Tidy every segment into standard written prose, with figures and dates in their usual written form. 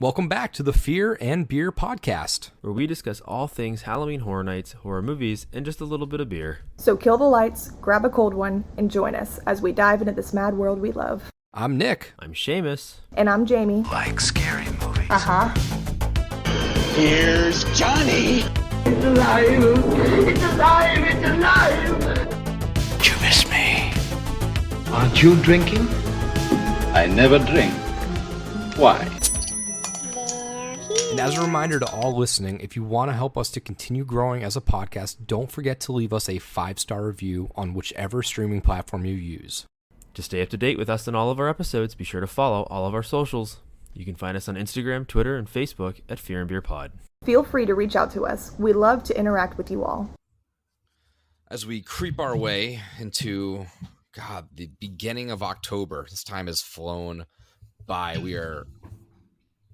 Welcome back to the Fear and Beer podcast, where we discuss all things Halloween Horror Nights, horror movies, and just a little bit of beer. So kill the lights, grab a cold one, and join us as we dive into this mad world we love. I'm Nick. I'm Seamus. And I'm Jamie. Like scary movies. Uh-huh. Here's Johnny. It's alive! It's alive! It's alive! You miss me. Aren't you drinking? I never drink. Why? And as a reminder to all listening, if you want to help us to continue growing as a podcast, don't forget to leave us a 5-star review on whichever streaming platform you use. To stay up to date with us and all of our episodes, be sure to follow all of our socials. You can find us on Instagram, Twitter, and Facebook at Fear and Beer Pod. Feel free to reach out to us. We love to interact with you all. As we creep our way into, the beginning of October, this time has flown by. We are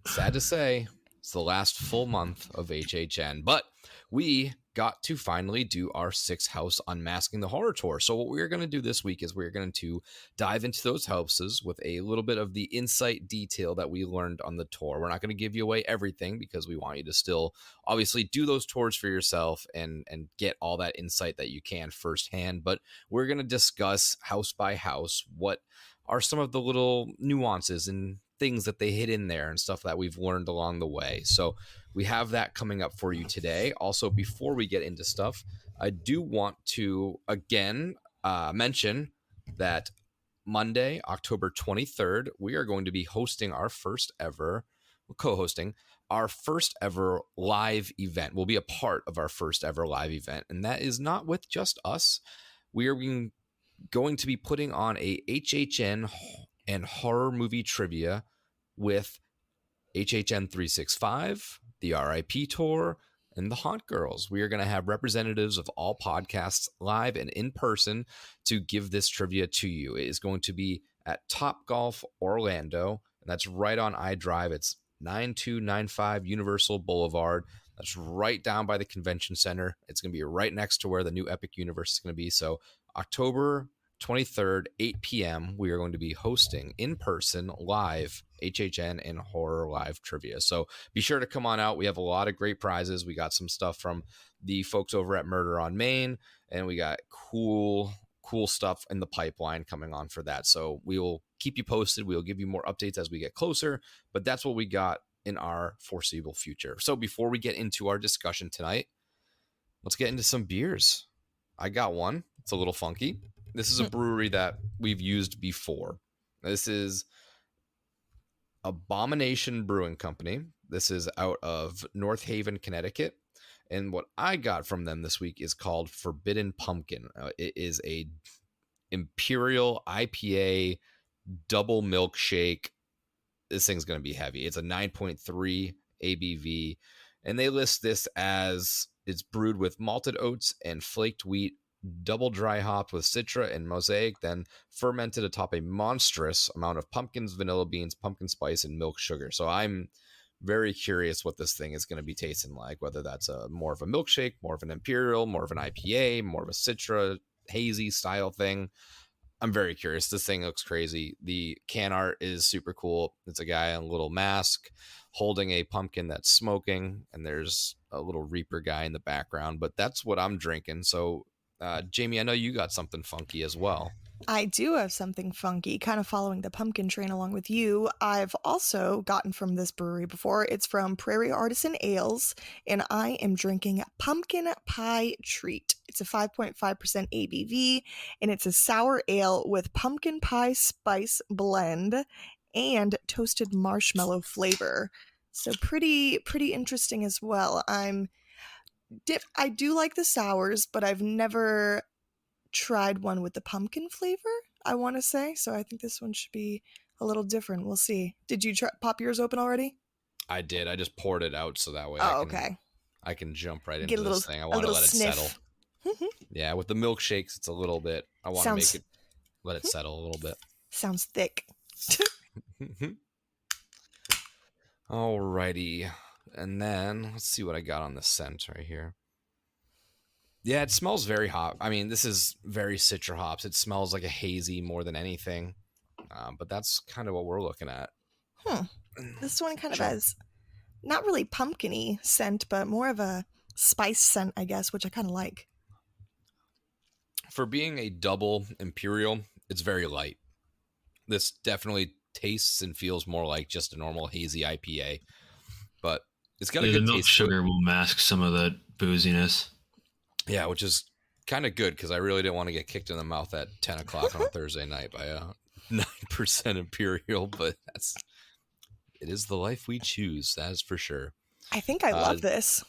sad to say it's the last full month of HHN, but we got to finally do our 6th house Unmasking the Horror Tour. So what we're going to do this week is we're going to dive into those houses with a little bit of the insight detail that we learned on the tour. We're not going to give you away everything because we want you to still obviously do those tours for yourself and get all that insight that you can firsthand. But we're going to discuss house by house what are some of the little nuances and things that they hid in there and stuff that we've learned along the way. So we have that coming up for you today. Also, before we get into stuff, I do want to again mention that Monday, October 23rd, we are going to be hosting our first ever, co-hosting our first ever live event. We'll be a part of our first ever live event. And that is not with just us. We are going to be putting on a HHN and horror movie trivia with HHN 365, the RIP Tour, and the Haunt Girls. We are going to have representatives of all podcasts live and in person to give this trivia to you. It is going to be at Topgolf Orlando, and that's right on iDrive. It's 9295 Universal Boulevard. That's right down by the convention center. It's going to be right next to where the new Epic Universe is going to be. So October 23rd, 8 p.m., we are going to be hosting in person live HHN and horror live trivia. So be sure to come on out. We have a lot of great prizes. We got some stuff from the folks over at Murder on Main, and we got cool stuff in the pipeline coming on for that. So we will keep you posted. We'll give you more updates as we get closer, but that's what we got in our foreseeable future. So before we get into our discussion tonight, let's get into some beers. I got one. It's a little funky. This is a brewery that we've used before. This is Abomination Brewing Company. This is out of North Haven, Connecticut. And what I got from them this week is called Forbidden Pumpkin. It is a Imperial IPA double milkshake. This thing's going to be heavy. It's a 9.3 ABV. And they list this as it's brewed with malted oats and flaked wheat, double dry hopped with Citra and Mosaic, then fermented atop a monstrous amount of pumpkins, vanilla beans, pumpkin spice, and milk sugar. So I'm very curious what this thing is going to be tasting like, whether that's more of a milkshake, more of an Imperial, more of an IPA, more of a Citra, hazy style thing. I'm very curious. This thing looks crazy. The can art is super cool. It's a guy in a little mask holding a pumpkin that's smoking, and there's a little Reaper guy in the background, but that's what I'm drinking. So Jamie, I know you got something funky as well. I do have something funky, kind of following the pumpkin train along with you. I've also gotten from this brewery before. It's from Prairie Artisan Ales, and I am drinking Pumpkin Pie Treat. It's a 5.5% ABV, and it's a sour ale with pumpkin pie spice blend and toasted marshmallow flavor. So pretty interesting as well. I do like the sours, but I've never tried one with the pumpkin flavor, I want to say. So I think this one should be a little different. We'll see. Did you pop yours open already? I did. I just poured it out so that way I can jump right into this thing. I want to let it settle. Yeah, with the milkshakes, it's a little bit. I want to let it settle a little bit. Sounds thick. Alrighty. And then let's see what I got on the scent right here. Yeah, it smells very hot. I mean, this is very Citra hops. It smells like a hazy more than anything. But that's kind of what we're looking at. This one kind of Sure. has not really pumpkin-y scent, but more of a spice scent, I guess, which I kind of like. For being a double imperial, it's very light. This definitely tastes and feels more like just a normal hazy IPA, but it's got a The good milk taste to it. sugar will mask some of that booziness. Yeah, which is kind of good because I really didn't want to get kicked in the mouth at 10 o'clock on a Thursday night by a 9% imperial, but it is the life we choose, that is for sure. I think I love this.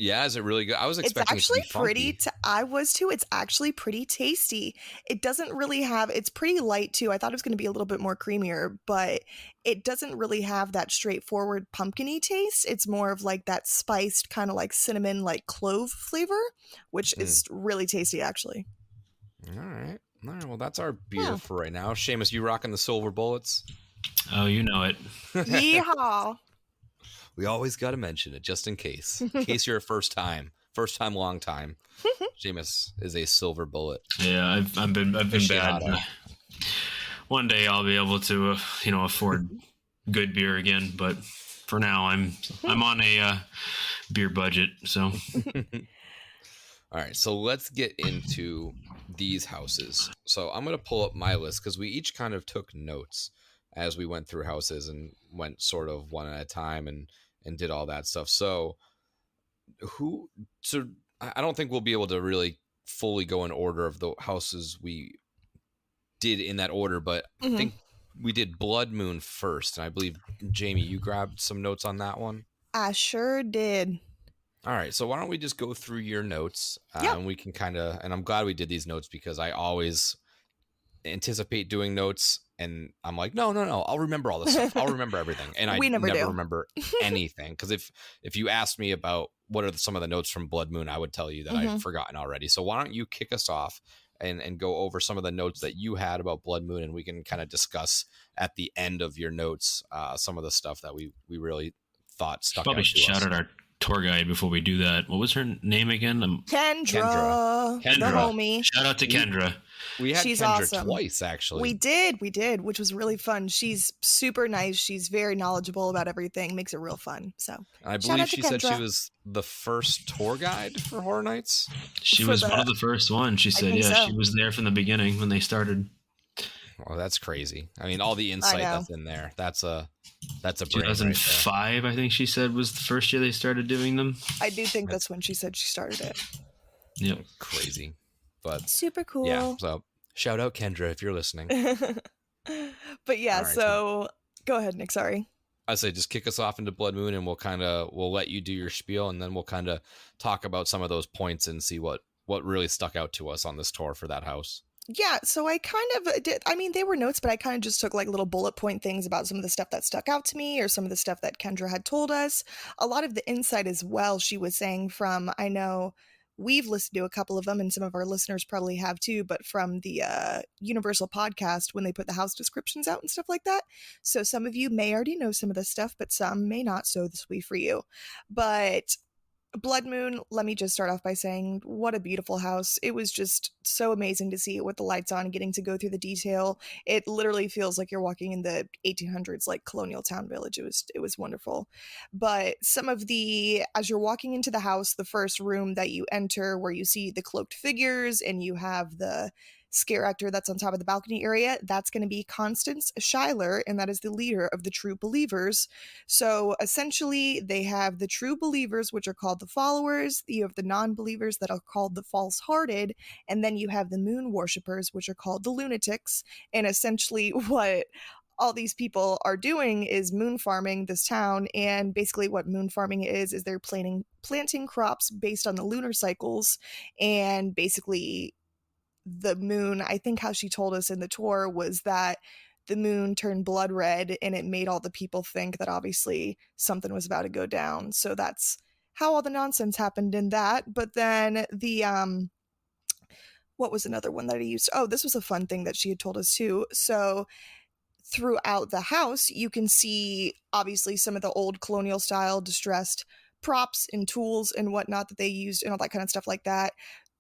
Yeah, is it really good? I was It's expecting actually it to be funky. I was too. It's actually pretty tasty. It doesn't really have, it's pretty light too. I thought it was going to be a little bit more creamier, but it doesn't really have that straightforward pumpkin-y taste. It's more of like that spiced kind of like cinnamon, like clove flavor, which is really tasty actually. All right. Well, that's our beer Yeah. for right now. Seamus, you rocking the silver bullets? Oh, you know it. Yeehaw. We always got to mention it just in case. In case you're a first time, long time. Seamus is a silver bullet. Yeah, I've been bad. Aficionado. One day I'll be able to, afford good beer again. But for now, I'm on a beer budget. So All right, so let's get into these houses. So I'm going to pull up my list because we each kind of took notes as we went through houses and went sort of one at a time and did all that stuff. So I don't think we'll be able to really fully go in order of the houses we did in that order, but I think we did Blood Moon first. And I believe, Jamie, you grabbed some notes on that one. I sure did. All right, so why don't we just go through your notes Yeah. and we can and I'm glad we did these notes because I always anticipate doing notes and I'm like, no, I'll remember all this stuff. I'll remember everything. And I We never do. remember anything because if you asked me about what are some of the notes from Blood Moon, I would tell you that I've forgotten already. So why don't you kick us off and go over some of the notes that you had about Blood Moon and we can kind of discuss at the end of your notes some of the stuff that we really thought stuck probably out to shout us. out our tour guide before we do that. What was her name again? Kendra. The homie. Shout out to Kendra. We had She's Kendra awesome. twice, actually. We did, which was really fun. She's super nice. She's very knowledgeable about everything. Makes it real fun. So I shout believe out to she said she Kendra. was the first tour guide for Horror Nights. She For was the- one of the first ones. She said, think yeah, so. she was there from the beginning when they started. Oh, that's crazy. I mean, all the insight know. that's in there. That's a brain right there. 2005, I think she said, was the first year they started doing them. I do think that's when she said she started it. Yep. Crazy. But Super cool. yeah, so shout out Kendra if you're listening. But yeah, All right, so go ahead, Nick. Sorry. I say just kick us off into Blood Moon and we'll let you do your spiel and then we'll kind of talk about some of those points and see what really stuck out to us on this tour for that house. Yeah, so I kind of did. I mean, they were notes, but I kind of just took like little bullet point things about some of the stuff that stuck out to me or some of the stuff that Kendra had told us. A lot of the insight as well, she was saying from, I know we've listened to a couple of them and some of our listeners probably have too, but from the Universal podcast when they put the house descriptions out and stuff like that. So some of you may already know some of this stuff, but some may not. So this will be for you. But Blood Moon, let me just start off by saying what a beautiful house. It was just so amazing to see it with the lights on and getting to go through the detail. It literally feels like you're walking in the 1800s, like colonial town village. It was wonderful. But some of as you're walking into the house, the first room that you enter where you see the cloaked figures and you have the scare actor that's on top of the balcony area, that's going to be Constance Schuyler, and that is the leader of the True Believers. So essentially, they have the True Believers, which are called the Followers. You have the non-believers that are called the False-Hearted, and then you have the Moon Worshippers, which are called the Lunatics. And essentially, what all these people are doing is moon farming this town, and basically what moon farming is they're planting crops based on the lunar cycles, and basically the moon, I think how she told us in the tour was that the moon turned blood red and it made all the people think that obviously something was about to go down. So that's how all the nonsense happened in that. But then the what was another one that I used? Oh, this was a fun thing that she had told us too. So throughout the house, you can see obviously some of the old colonial style distressed props and tools and whatnot that they used and all that kind of stuff like that.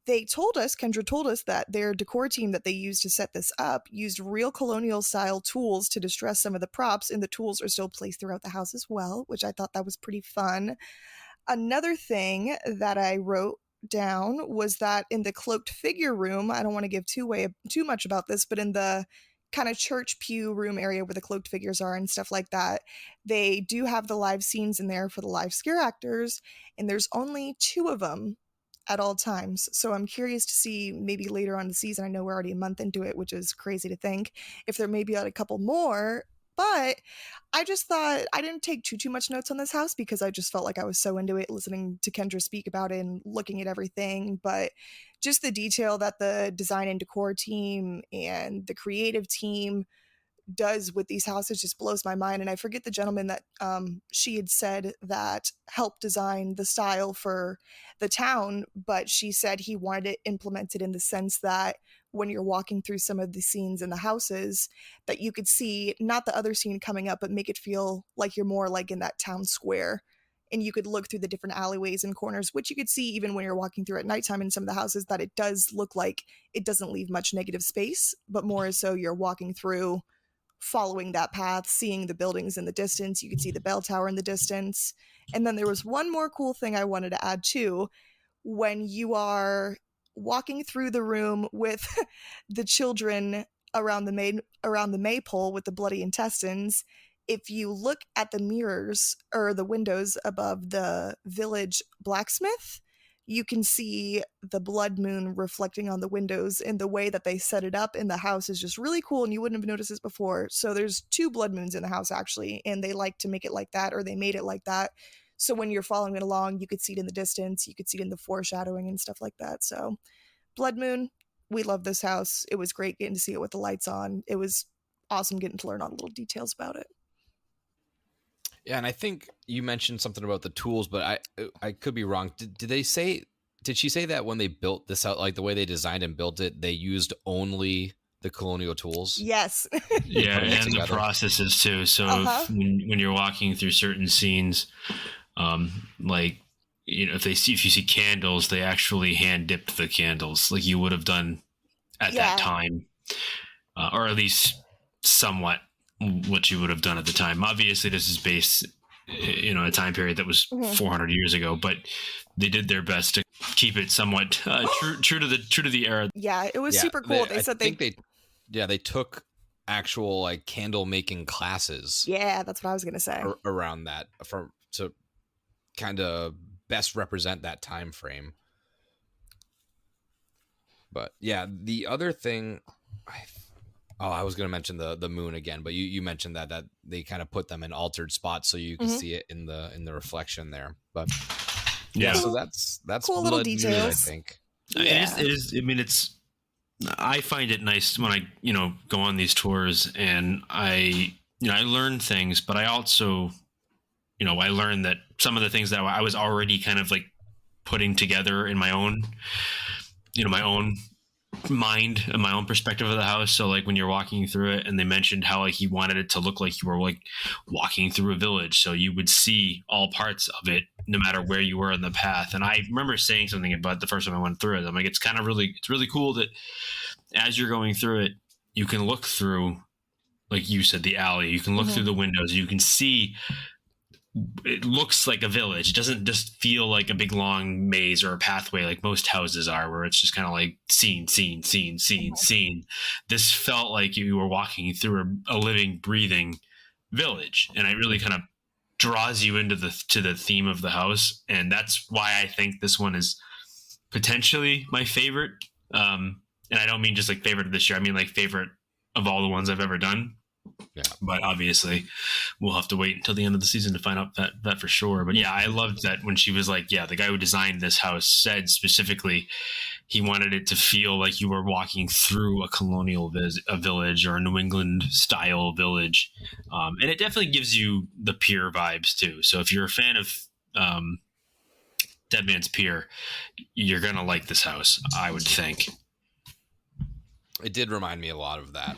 Kendra told us that their decor team that they used to set this up used real colonial style tools to distress some of the props, and the tools are still placed throughout the house as well, which I thought that was pretty fun. Another thing that I wrote down was that in the cloaked figure room, I don't want to give too much about this, but in the kind of church pew room area where the cloaked figures are and stuff like that, they do have the live scenes in there for the live scare actors, and there's only 2 of them at all times. So I'm curious to see maybe later on in the season, I know we're already a month into it, which is crazy to think, if there may be a couple more. But I just thought I didn't take too much notes on this house because I just felt like I was so into it, listening to Kendra speak about it and looking at everything. But just the detail that the design and decor team and the creative team does with these houses just blows my mind. And I forget the gentleman that she had said that helped design the style for the town, but she said he wanted it implemented in the sense that when you're walking through some of the scenes in the houses, that you could see not the other scene coming up, but make it feel like you're more like in that town square. And you could look through the different alleyways and corners, which you could see even when you're walking through at nighttime in some of the houses, that it does look like it doesn't leave much negative space, but more as so you're walking through, following that path, seeing the buildings in the distance. You could see the bell tower in the distance. And then there was one more cool thing I wanted to add too. When you are walking through the room with the children around the maypole with the bloody intestines, if you look at the mirrors or the windows above the village blacksmith, you can see the blood moon reflecting on the windows, and the way that they set it up in the house is just really cool, and you wouldn't have noticed this before. So there's 2 blood moons in the house actually, and they like to make it like that, or they made it like that. So when you're following it along, you could see it in the distance, you could see it in the foreshadowing and stuff like that. So blood moon, we love this house. It was great getting to see it with the lights on. It was awesome getting to learn all the little details about it. Yeah, and I think you mentioned something about the tools, but I could be wrong. Did she say that when they built this out, like the way they designed and built it, they used only the colonial tools? Yes. Yeah, and the processes too. So when you're walking through certain scenes, like, you know, if you see candles, they actually hand dipped the candles like you would have done at that time, or at least somewhat what you would have done at the time. Obviously, this is based, you know, a time period that was 400 years ago, but they did their best to keep it somewhat true to the era. Yeah, it was super cool. They said they took actual like candle making classes. Yeah, that's what I was gonna say. Around that to kind of best represent that time frame. But yeah, the other thing, I was going to mention the moon again, but you mentioned that they kind of put them in altered spots so you can see it in the reflection there. But yeah, so that's cool little details, moon, I think. Yeah. It is. I mean, I find it nice when I, you know, go on these tours and I learn things, but I also, you know, I learned that some of the things that I was already kind of like putting together in my own, you know, my own mind and my own perspective of the house. So like when you're walking through it, and they mentioned how like he wanted it to look like you were like walking through a village, so you would see all parts of it no matter where you were in the path. And I remember saying something about the first time I went through it. I'm like, it's really cool that as you're going through it, you can look through, like you said, the alley, you can look through the windows, you can see it looks like a village. It doesn't just feel like a big long maze or a pathway like most houses are, where it's just kind of like scene. This felt like you were walking through a living, breathing village, and it really kind of draws you into the theme of the house. And that's why I think this one is potentially my favorite. And I don't mean just like favorite of this year. I mean like favorite of all the ones I've ever done. Yeah, but obviously we'll have to wait until the end of the season to find out that for sure. But yeah, I loved that when she was like, yeah, the guy who designed this house said specifically he wanted it to feel like you were walking through a colonial village or a New England style village. And it definitely gives you the pier vibes too. So if you're a fan of Dead Man's Pier, you're going to like this house, I would think. It did remind me a lot of that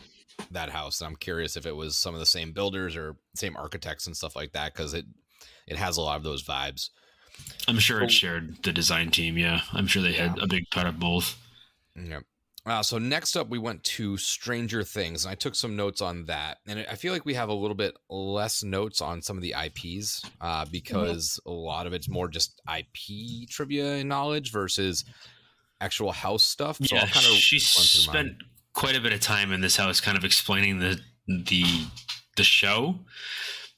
house. And I'm curious if it was some of the same builders or same architects and stuff like that, because it has a lot of those vibes. I'm sure it shared the design team. Yeah, I'm sure they had a big part of both. Yeah. So next up, we went to Stranger Things, and I took some notes on that. And I feel like we have a little bit less notes on some of the IPs because a lot of it's more just IP trivia and knowledge versus actual house stuff. So Yeah, I'll kind of she run through spent mine. quite a bit of time in this house, kind of explaining the show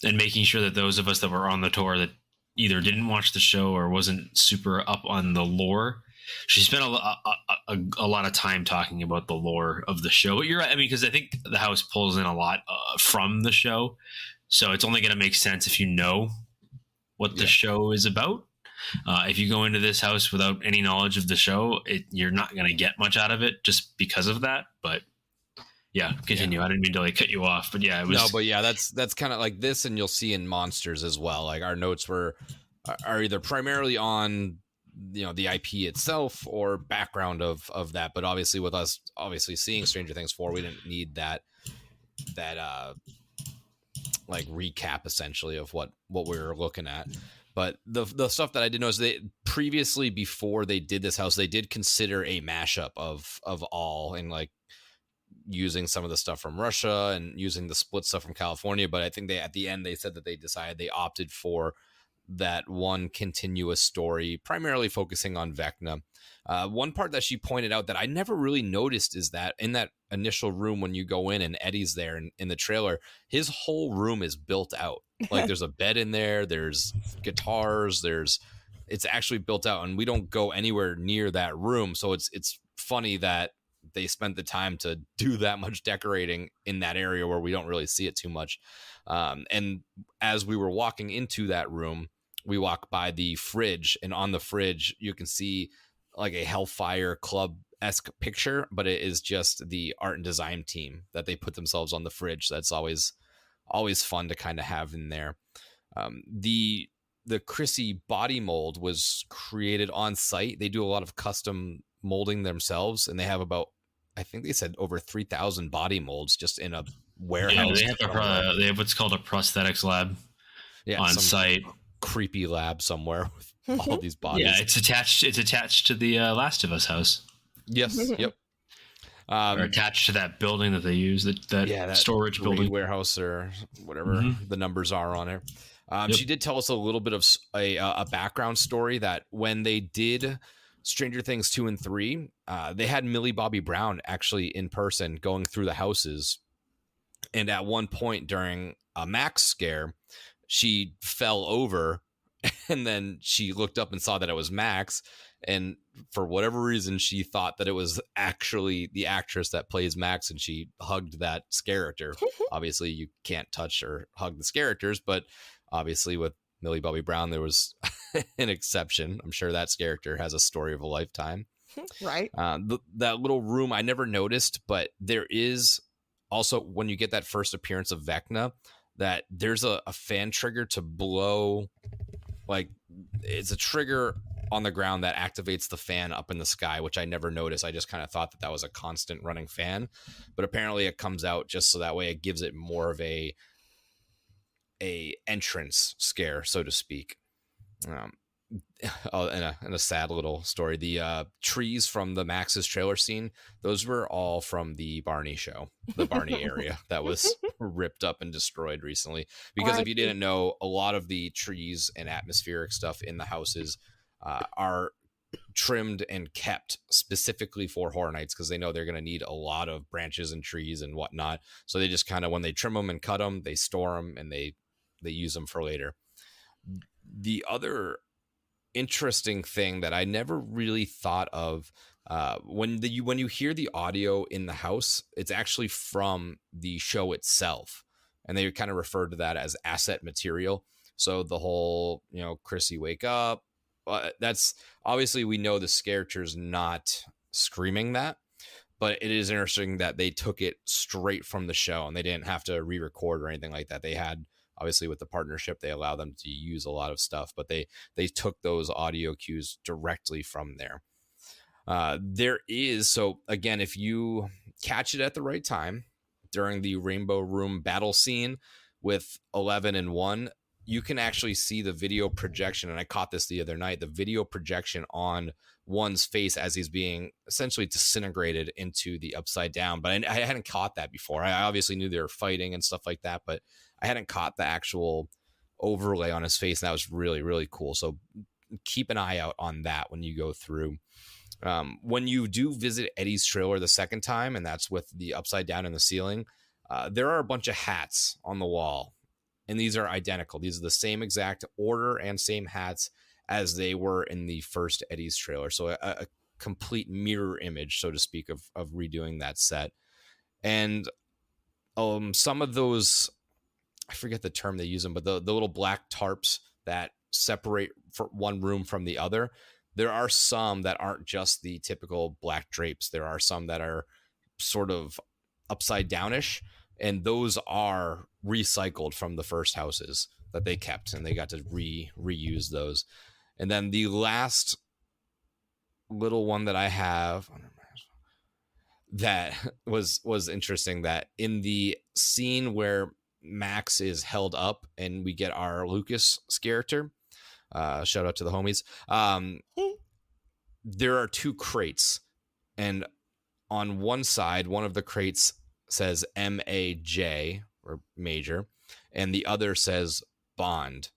and making sure that those of us that were on the tour that either didn't watch the show or wasn't super up on the lore. She spent a lot of time talking about the lore of the show. But you're right. I mean, because I think the house pulls in a lot from the show. So it's only going to make sense if you know what the show is about. If you go into this house without any knowledge of the show, you're not going to get much out of it just because of that. But yeah, continue. I didn't mean to like cut you off, but yeah, it was. No, but yeah, that's kind of like this, and you'll see in Monsters as well. Like our notes are either primarily on the IP itself or background of that. But obviously, with us seeing Stranger Things 4, we didn't need that like recap essentially of what we were looking at. But the stuff that I did know is they previously, before they did this house, they did consider a mashup of all, and like using some of the stuff from Russia and using the split stuff from California. But I think at the end they said that they opted for that one continuous story, primarily focusing on Vecna. One part that she pointed out that I never really noticed is that in that initial room when you go in and Eddie's there in the trailer, his whole room is built out. Like there's a bed in there, there's guitars, it's actually built out, and we don't go anywhere near that room. So it's funny that they spent the time to do that much decorating in that area where we don't really see it too much. And as we were walking into that room, we walk by the fridge, and on the fridge, you can see like a Hellfire Club-esque picture, but it is just the art and design team that they put themselves on the fridge. That's always fun to kind of have in there. The Chrissy body mold was created on site. They do a lot of custom molding themselves, and they have about, I think they said, over 3,000 body molds just in a warehouse. Yeah, they have what's called a prosthetics lab on site. Creepy lab somewhere with all these bodies. Yeah, it's attached to the Last of Us house. Yes. Yep. Or attached to that building that they use, that storage building, warehouse, or whatever the numbers are on it. She did tell us a little bit of a background story that when they did Stranger Things 2 and 3, they had Millie Bobby Brown actually in person going through the houses. And at one point during a Max scare, she fell over, and then she looked up and saw that it was Max. And for whatever reason, she thought that it was actually the actress that plays Max, and she hugged that character. Obviously, you can't touch or hug the characters, but obviously with Millie Bobby Brown, there was an exception. I'm sure that character has a story of a lifetime. Right. That little room I never noticed, but there is also, when you get that first appearance of Vecna, that there's a fan trigger to blow, like it's a trigger on the ground that activates the fan up in the sky, which I never noticed. I just kind of thought that was a constant running fan, but apparently it comes out just so that way it gives it more of a entrance scare, so to speak. And a sad little story. The trees from the Max's trailer scene, those were all from the Barney show, the Barney area that was ripped up and destroyed recently. Because if you didn't know, a lot of the trees and atmospheric stuff in the houses are trimmed and kept specifically for Horror Nights, because they know they're going to need a lot of branches and trees and whatnot. So they just kind of, when they trim them and cut them, they store them and they use them for later. The other interesting thing that I never really thought of, when you hear the audio in the house, it's actually from the show itself, and they kind of refer to that as asset material. So the whole, Chrissy, wake up. That's obviously, we know the character's not screaming that, but it is interesting that they took it straight from the show and they didn't have to re-record or anything like that. They had, obviously with the partnership, they allow them to use a lot of stuff, but they took those audio cues directly from there. There is, so again, if you catch it at the right time during the Rainbow Room battle scene with 11 and 1, you can actually see the video projection. And I caught this the other night, the video projection on one's face as he's being essentially disintegrated into the upside down. But I hadn't caught that before. I obviously knew they were fighting and stuff like that, but I hadn't caught the actual overlay on his face. And that was really, really cool. So keep an eye out on that when you go through. When you do visit Eddie's trailer the second time, and that's with the upside down in the ceiling, there are a bunch of hats on the wall, and these are identical. These are the same exact order and same hats as they were in the first Eddie's trailer. So a complete mirror image, so to speak, of redoing that set. And some of those, I forget the term they use them, but the little black tarps that separate for one room from the other, there are some that aren't just the typical black drapes. There are some that are sort of upside downish, and those are recycled from the first houses that they kept, and they got to reuse those. And then the last little one that I have that was interesting, that in the scene where Max is held up and we get our Lucas character, shout out to the homies, there are two crates, and on one side, one of the crates says MAJ, or major, and the other says bond.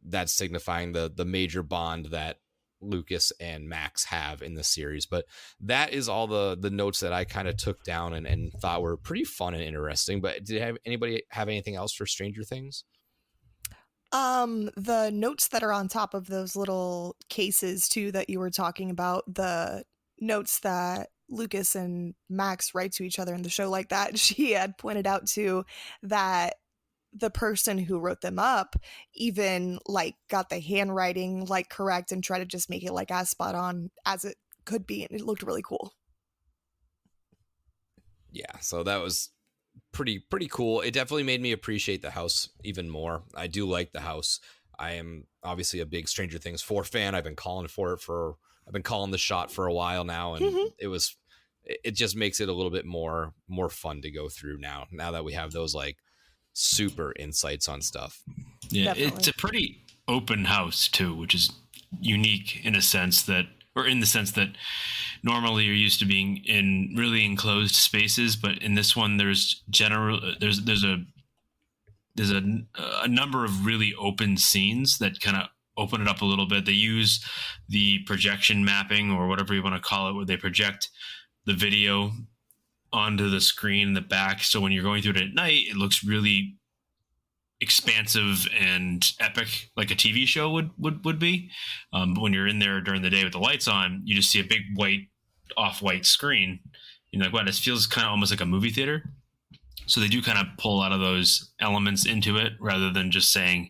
That's signifying the major bond that Lucas and Max have in the series. But that is all the notes that I kind of took down and thought were pretty fun and interesting. But did anybody have anything else for Stranger Things? The notes that are on top of those little cases too that you were talking about, the notes that Lucas and Max write to each other in the show, like that, she had pointed out too that the person who wrote them up even like got the handwriting like correct and tried to just make it like as spot on as it could be, and it looked really cool. Yeah, so that was pretty cool. It definitely made me appreciate the house even more. I do like the house. I am obviously a big Stranger Things 4 fan. I've been calling the shot for a while now, and it just makes it a little bit more fun to go through now that we have those like super insights on stuff. Yeah, Definitely. It's a pretty open house too, which is unique in the sense that normally you're used to being in really enclosed spaces, but in this one there's a number of really open scenes that kind of open it up a little bit. They use the projection mapping, or whatever you want to call it, where they project the video onto the screen in the back. So when you're going through it at night, it looks really expansive and epic, like a TV show would be. But when you're in there during the day with the lights on, you just see a big off-white screen. You're like, wow, this feels kind of almost like a movie theater. So they do kind of pull a lot of those elements into it, rather than just saying,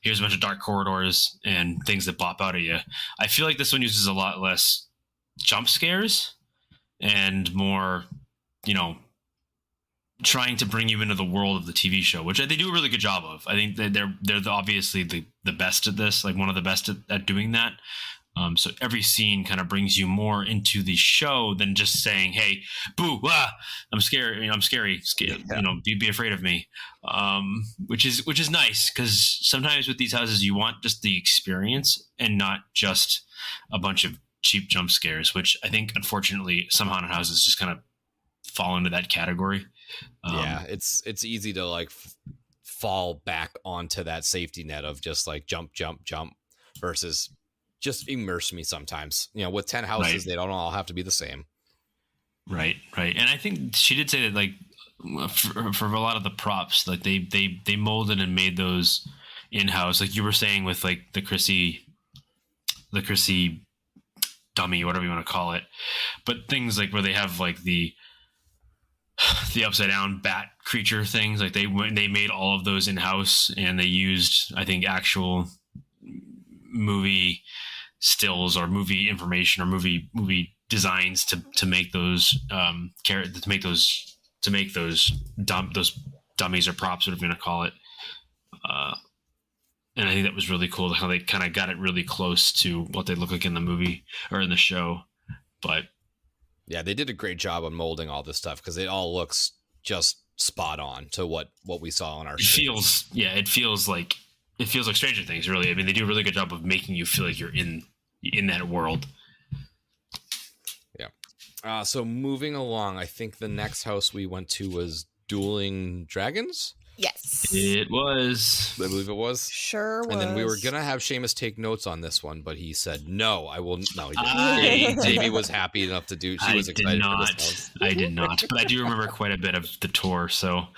here's a bunch of dark corridors and things that pop out at you. I feel like this one uses a lot less jump scares and more, trying to bring you into the world of the TV show, which they do a really good job of. I think that they're obviously the best at this, like one of the best at doing that. So every scene kind of brings you more into the show than just saying, "Hey, boo, I'm scary. I'm scary. Be afraid of me." Which is nice, because sometimes with these houses you want just the experience and not just a bunch of cheap jump scares, which I think unfortunately some haunted houses just kind of fall into that category. Yeah, it's easy to like fall back onto that safety net of just like jump versus just immerse me sometimes. With 10 houses, right, they don't all have to be the same. Right. And I think she did say that, like, for a lot of the props, like they molded and made those in-house, like you were saying with like the Chrissy dummy, whatever you want to call it. But things like where they have like the upside down bat creature things, like they made all of those in-house, and they used, I think, actual movie stills or movie information or movie designs to make those those dummies or props, whatever you want to call it. And I think that was really cool how they kind of got it really close to what they look like in the movie or in the show. But yeah, they did a great job on molding all this stuff, because it all looks just spot on to what we saw on our show. It feels like it feels like Stranger Things, really. I mean, they do a really good job of making you feel like you're in that world. Yeah. So moving along, I think the next house we went to was Dueling Dragons. Yes. It was. I believe it was. Sure was. And then we were going to have Seamus take notes on this one, but he said, no, I will. No, he I didn't. Jamie was happy enough to do. She was excited for this house. I did not. But I do remember quite a bit of the tour, so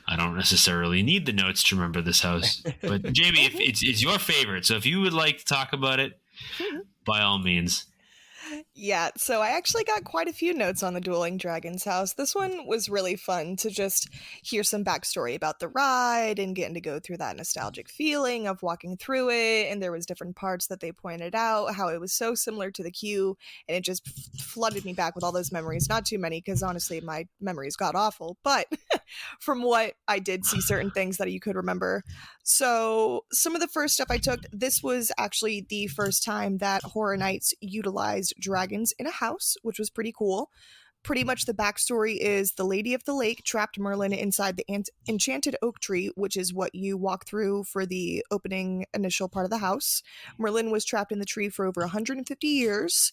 I don't necessarily need the notes to remember this house. But Jamie, if it's your favorite, so if you would like to talk about it, by all means. Yeah, so I actually got quite a few notes on the Dueling Dragons house. This one was really fun to just hear some backstory about the ride and getting to go through that nostalgic feeling of walking through it. And there was different parts that they pointed out, how it was so similar to the queue, and it just flooded me back with all those memories. Not too many, because honestly, my memories got awful. But from what I did see certain things that you could remember. So some of the first stuff I took, this was actually the first time that Horror Nights utilized dragons in a house, which was pretty cool. Pretty much the backstory is the Lady of the Lake trapped Merlin inside the enchanted oak tree, which is what you walk through for the opening initial part of the house. Merlin was trapped in the tree for over 150 years.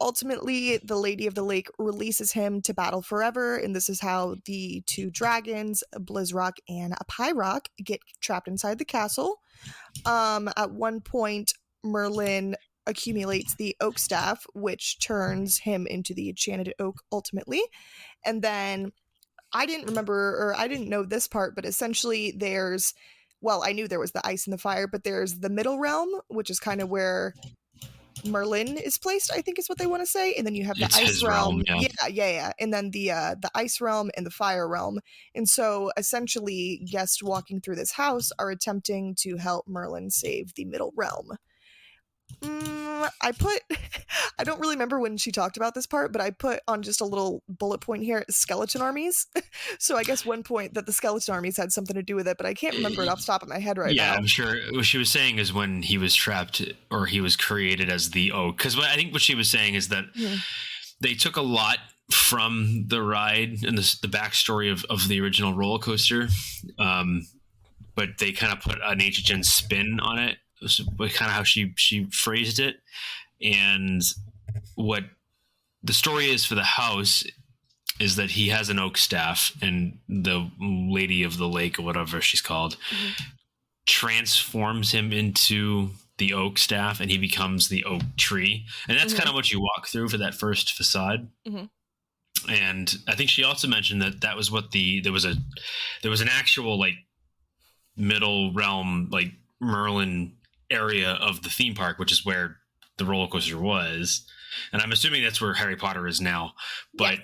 Ultimately, the Lady of the Lake releases him to battle forever, and this is how the two dragons, a Blizzrock and a Pyrock, get trapped inside the castle. At one point, Merlin accumulates the oak staff, which turns him into the enchanted oak ultimately. And then I didn't know this part, but essentially I knew there was the ice and the fire, but there's the middle realm, which is kind of where Merlin is placed, I think is what they want to say. And then you have the ice realm. Yeah. And then the ice realm and the fire realm. And so essentially guests walking through this house are attempting to help Merlin save the middle realm. I don't really remember when she talked about this part, but I put on just a little bullet point here, skeleton armies. So I guess one point that the skeleton armies had something to do with it, but I can't remember it off the top of my head right now. Yeah, I'm sure what she was saying is when he was trapped or he was created as the oak. Because I think what she was saying is that they took a lot from the ride and the backstory of the original roller coaster, but they kind of put an HHN spin on it. Kind of how she phrased it. And what the story is for the house is that he has an oak staff, and the Lady of the Lake, or whatever she's called, transforms him into the oak staff, and he becomes the oak tree. And that's kind of what you walk through for that first facade. And I think she also mentioned that was what there was an actual like middle realm, like Merlin area of the theme park, which is where the roller coaster was, and I'm assuming that's where Harry Potter is now. But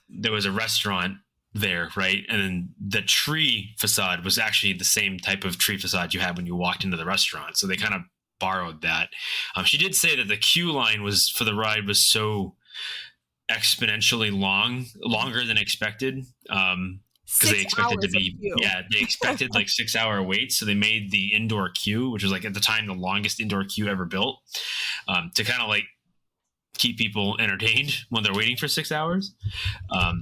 there was a restaurant there, right? And then the tree facade was actually the same type of tree facade you had when you walked into the restaurant, so they kind of borrowed that. She did say that the queue line was for the ride was so exponentially longer than expected. Because they expected to be, they expected like 6 hour waits. So they made the indoor queue, which was like at the time the longest indoor queue ever built, to kind of like keep people entertained when they're waiting for 6 hours.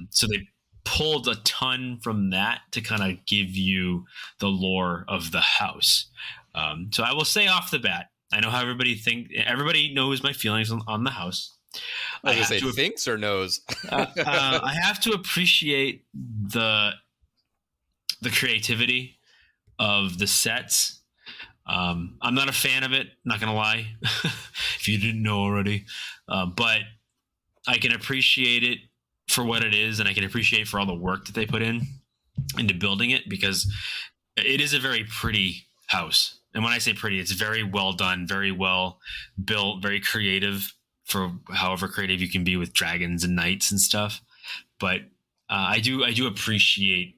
So they pulled a ton from that to kind of give you the lore of the house. So I will say off the bat, I know how everybody knows my feelings on the house. I was going to say thinks or knows. I have to appreciate the creativity of the sets. I'm not a fan of it, not going to lie, if you didn't know already. But I can appreciate it for what it is, and I can appreciate for all the work that they put into building it, because it is a very pretty house. And when I say pretty, it's very well done, very well built, very creative, for however creative you can be with dragons and knights and stuff. But I do appreciate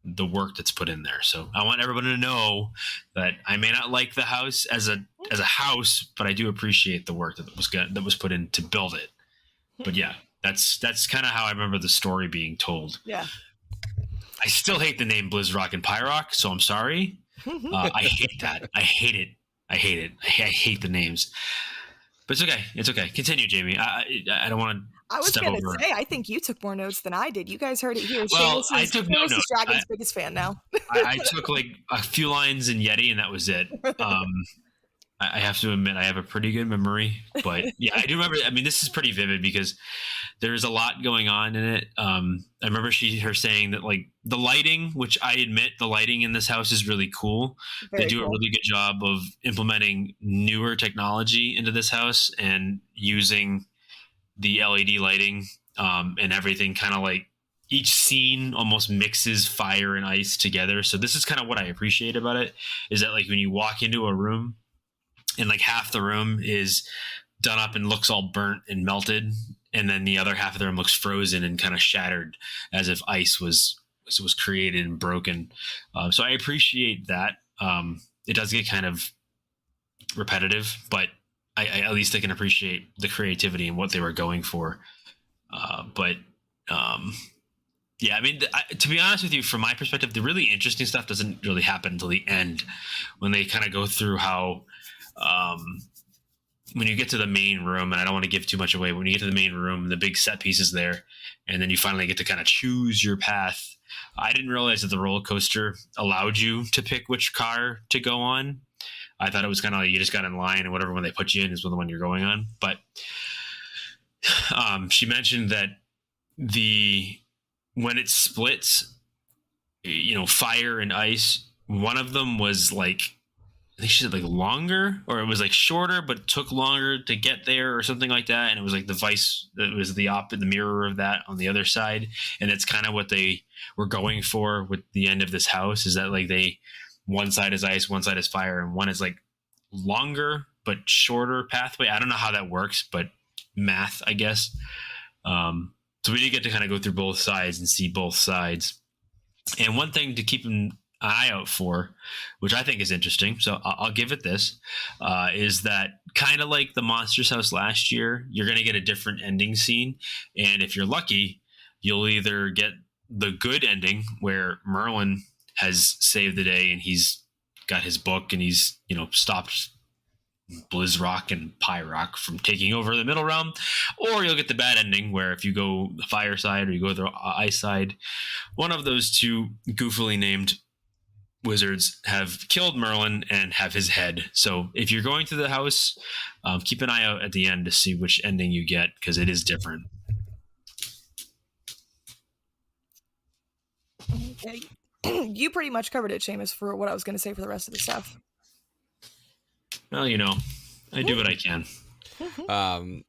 the work that's put in there. So I want everyone to know that I may not like the house as a house, but I do appreciate the work that was put in to build it. But yeah, that's kind of how I remember the story being told. Yeah. I still hate the name Blizzrock and Pyrock, so I'm sorry. I hate that. I hate it. I hate the names. But it's okay. Continue, Jamie. I don't want to. I was going to say, I think you took more notes than I did. You guys heard it here. Well, I took no notes. Dragon's biggest fan now. I took like a few lines in Yeti, and that was it. I have to admit, I have a pretty good memory, but yeah, I do remember. I mean, this is pretty vivid because there's a lot going on in it. I remember her saying that like the lighting, which I admit the lighting in this house is really cool. They do a really good job of implementing newer technology into this house and using the LED lighting and everything. Kind of like each scene almost mixes fire and ice together. So this is kind of what I appreciate about it, is that like when you walk into a room and like half the room is done up and looks all burnt and melted, and then the other half of the room looks frozen and kind of shattered as if ice was created and broken. So I appreciate that. It does get kind of repetitive, but I at least I can appreciate the creativity and what they were going for. Yeah, I mean, to be honest with you, from my perspective, the really interesting stuff doesn't really happen until the end, when they kind of go through how, when you get to the main room, and I don't want to give too much away, but when you get to the main room, the big set piece is there, and then you finally get to kind of choose your path. I didn't realize that the roller coaster allowed you to pick which car to go on. I thought it was kind of like you just got in line, and whatever one they put you in is the one you're going on. But she mentioned that when it splits, fire and ice, one of them was like, I think she said like longer, or it was like shorter, but it took longer to get there or something like that. And it was like it was the mirror of that on the other side. And it's kind of what they were going for with the end of this house, is that like one side is ice, one side is fire, and one is like longer, but shorter pathway. I don't know how that works, but math, I guess. So we did get to kind of go through both sides and see both sides. And one thing to keep an eye out for, which I think is interesting, so I'll give it this, is that kind of like the Monsters House last year, you're going to get a different ending scene. And if you're lucky, you'll either get the good ending where Merlin has saved the day and he's got his book and he's, stopped Blizzrock and Pyrock from taking over the middle realm, or you'll get the bad ending where if you go the fire side or you go the ice side, one of those two goofily named wizards have killed Merlin and have his head. So if you're going to the house, keep an eye out at the end to see which ending you get, because it is different. Okay. You pretty much covered it, Seamus, for what I was going to say for the rest of the stuff. Well, I do what I can.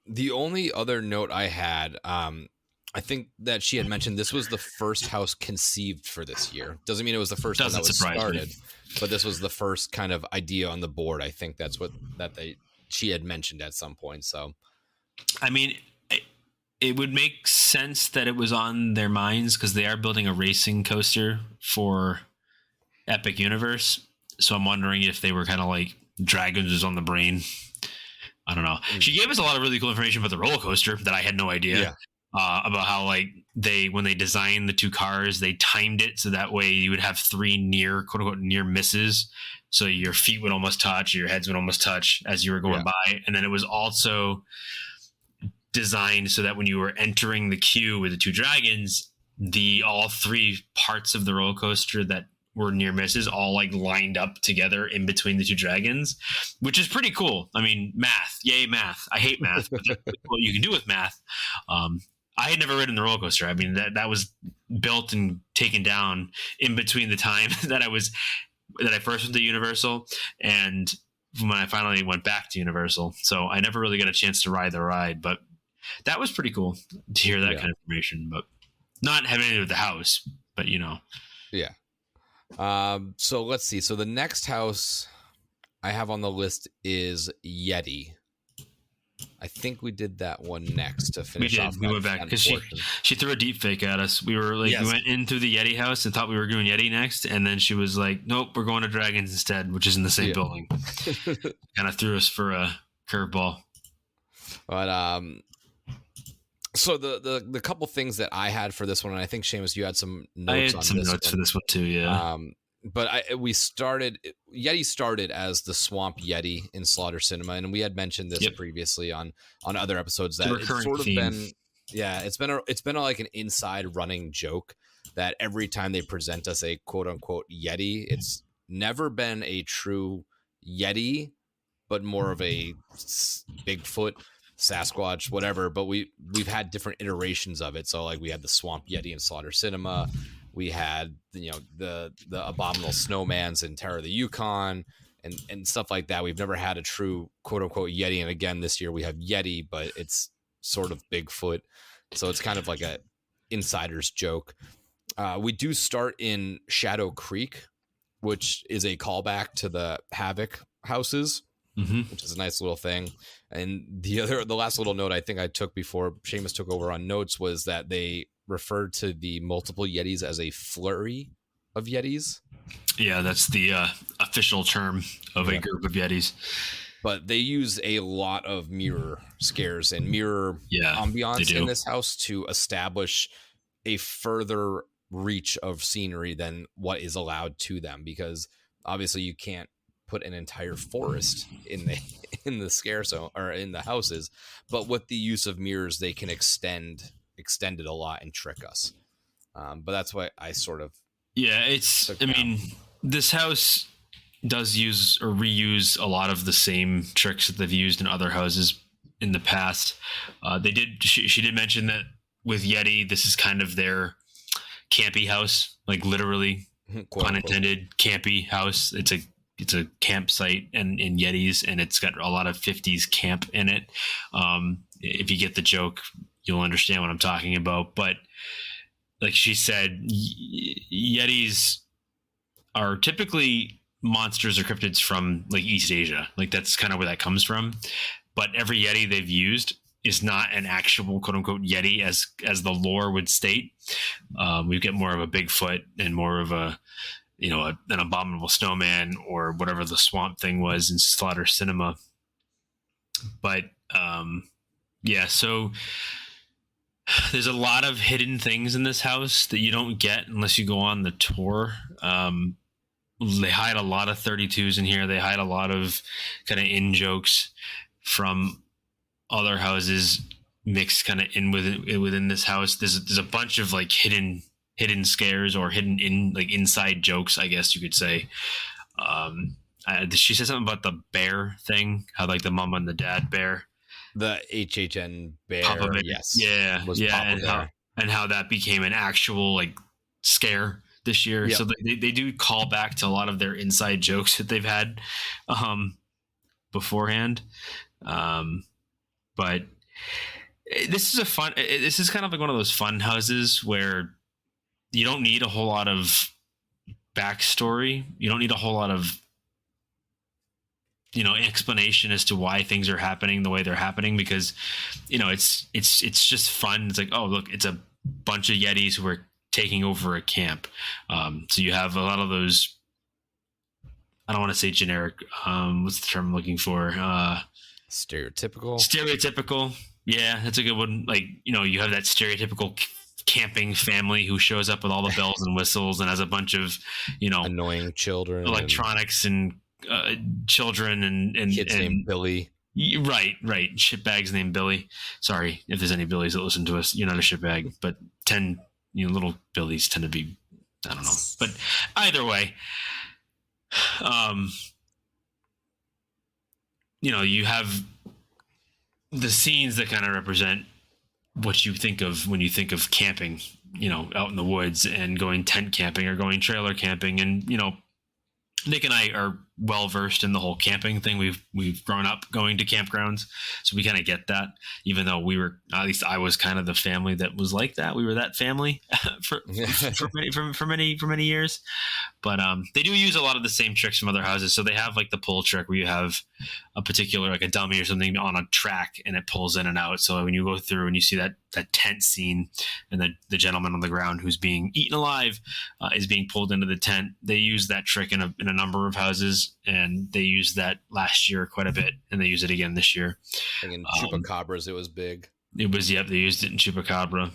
The only other note I had, I think that she had mentioned this was the first house conceived for this year. Doesn't mean it was the first one that was started, but this was the first kind of idea on the board. I think that's what she had mentioned at some point. So, I mean, it would make sense that it was on their minds because they are building a racing coaster for Epic Universe. So I'm wondering if they were kind of like Dragons was on the brain. I don't know. She gave us a lot of really cool information about the roller coaster that I had no idea. Yeah. About how like when they designed the two cars, they timed it so that way you would have 3 quote unquote near misses. So your feet would almost touch, your heads would almost touch as you were going by. And then it was also designed so that when you were entering the queue with the two dragons, all 3 parts of the roller coaster that were near misses all like lined up together in between the two dragons, which is pretty cool. I mean, math, yay math. I hate math, but that's what you can do with math. I had never ridden the roller coaster. I mean, that was built and taken down in between the time that I first went to Universal and when I finally went back to Universal. So I never really got a chance to ride the ride, but that was pretty cool to hear that kind of information, but not having anything with the house, but Yeah. So let's see. So the next house I have on the list is Yeti. I think we did that one next to finish off. We went back because she threw a deep fake at us. We were like, we went into the Yeti house and thought we were doing Yeti next. And then she was like, nope, we're going to Dragons instead, which is in the same building. Kind of threw us for a curveball. But, so the couple things that I had for this one, and I think Seamus, you had some notes on this. I had some notes for this one too, yeah. But Yeti started as the Swamp Yeti in Slaughter Cinema, and we had mentioned this previously on other episodes that it's sort of been, it's been like an inside running joke that every time they present us a quote unquote Yeti, it's never been a true Yeti, but more of a Bigfoot, Sasquatch, whatever. But we've had different iterations of it. So like we had the Swamp Yeti in Slaughter Cinema. We had the abominable snowmans in Terror of the Yukon and stuff like that. We've never had a true quote unquote Yeti. And again, this year we have Yeti, but it's sort of Bigfoot. So it's kind of like a insider's joke. We do start in Shadow Creek, which is a callback to the Havoc houses, which is a nice little thing. And the last little note I think I took before Seamus took over on notes was that they referred to the multiple Yetis as a flurry of Yetis. Yeah, that's the official term of a group of Yetis. But they use a lot of mirror scares and mirror ambiance in this house to establish a further reach of scenery than what is allowed to them, because obviously you can't put an entire forest in the scare zone or in the houses, but with the use of mirrors they can extend it a lot and trick us. But that's what I sort of this house does use or reuse a lot of the same tricks that they've used in other houses in the past. She did mention that with Yeti, this is kind of their campy house, like literally pun intended campy house. It's a campsite and in Yetis, and it's got a lot of 50s camp in it. If you get the joke, you'll understand what I'm talking about. But like she said, Yetis are typically monsters or cryptids from like East Asia. Like that's kind of where that comes from. But every Yeti they've used is not an actual quote unquote Yeti as the lore would state. We get more of a Bigfoot and more of an abominable snowman or whatever the swamp thing was in Slaughter Cinema. But so there's a lot of hidden things in this house that you don't get unless you go on the tour. They hide a lot of 32s in here. They hide a lot of kind of in jokes from other houses mixed kind of in within this house. There's a bunch of like hidden scares or hidden inside jokes, I guess you could say. She said something about the bear thing, how like the mom and the dad bear, the HHN bear, Papa Bear. yes, and how that became an actual like scare this year. Yep. So they do call back to a lot of their inside jokes that they've had beforehand. But this is kind of like one of those fun houses where you don't need a whole lot of backstory. You don't need a whole lot of explanation as to why things are happening the way they're happening, because it's just fun. It's like, oh look, it's a bunch of Yetis who are taking over a camp. So you have a lot of those, I don't want to say generic, what's the term I'm looking for? Stereotypical. Yeah, that's a good one. Like, you have that stereotypical camping family who shows up with all the bells and whistles and has a bunch of, annoying children, electronics and children and kids named Billy. Right. Shitbags named Billy. Sorry if there's any Billies that listen to us. You're not a shitbag, but 10 little Billies tend to be, I don't know. But either way, you have the scenes that kind of represent what you think of when you think of camping, out in the woods and going tent camping or going trailer camping. And, Nick and I are well versed in the whole camping thing. We've grown up going to campgrounds, so we kind of get that. Even though at least I was kind of the family that was like that. We were that family for many years. But they do use a lot of the same tricks from other houses. So they have like the pull trick where you have a particular like a dummy or something on a track and it pulls in and out. So when you go through and you see that tent scene and the gentleman on the ground who's being eaten alive is being pulled into the tent, they use that trick in a number of houses, and they used that last year quite a bit, and they use it again this year. I think in Chupacabras it was big. They used it in Chupacabra.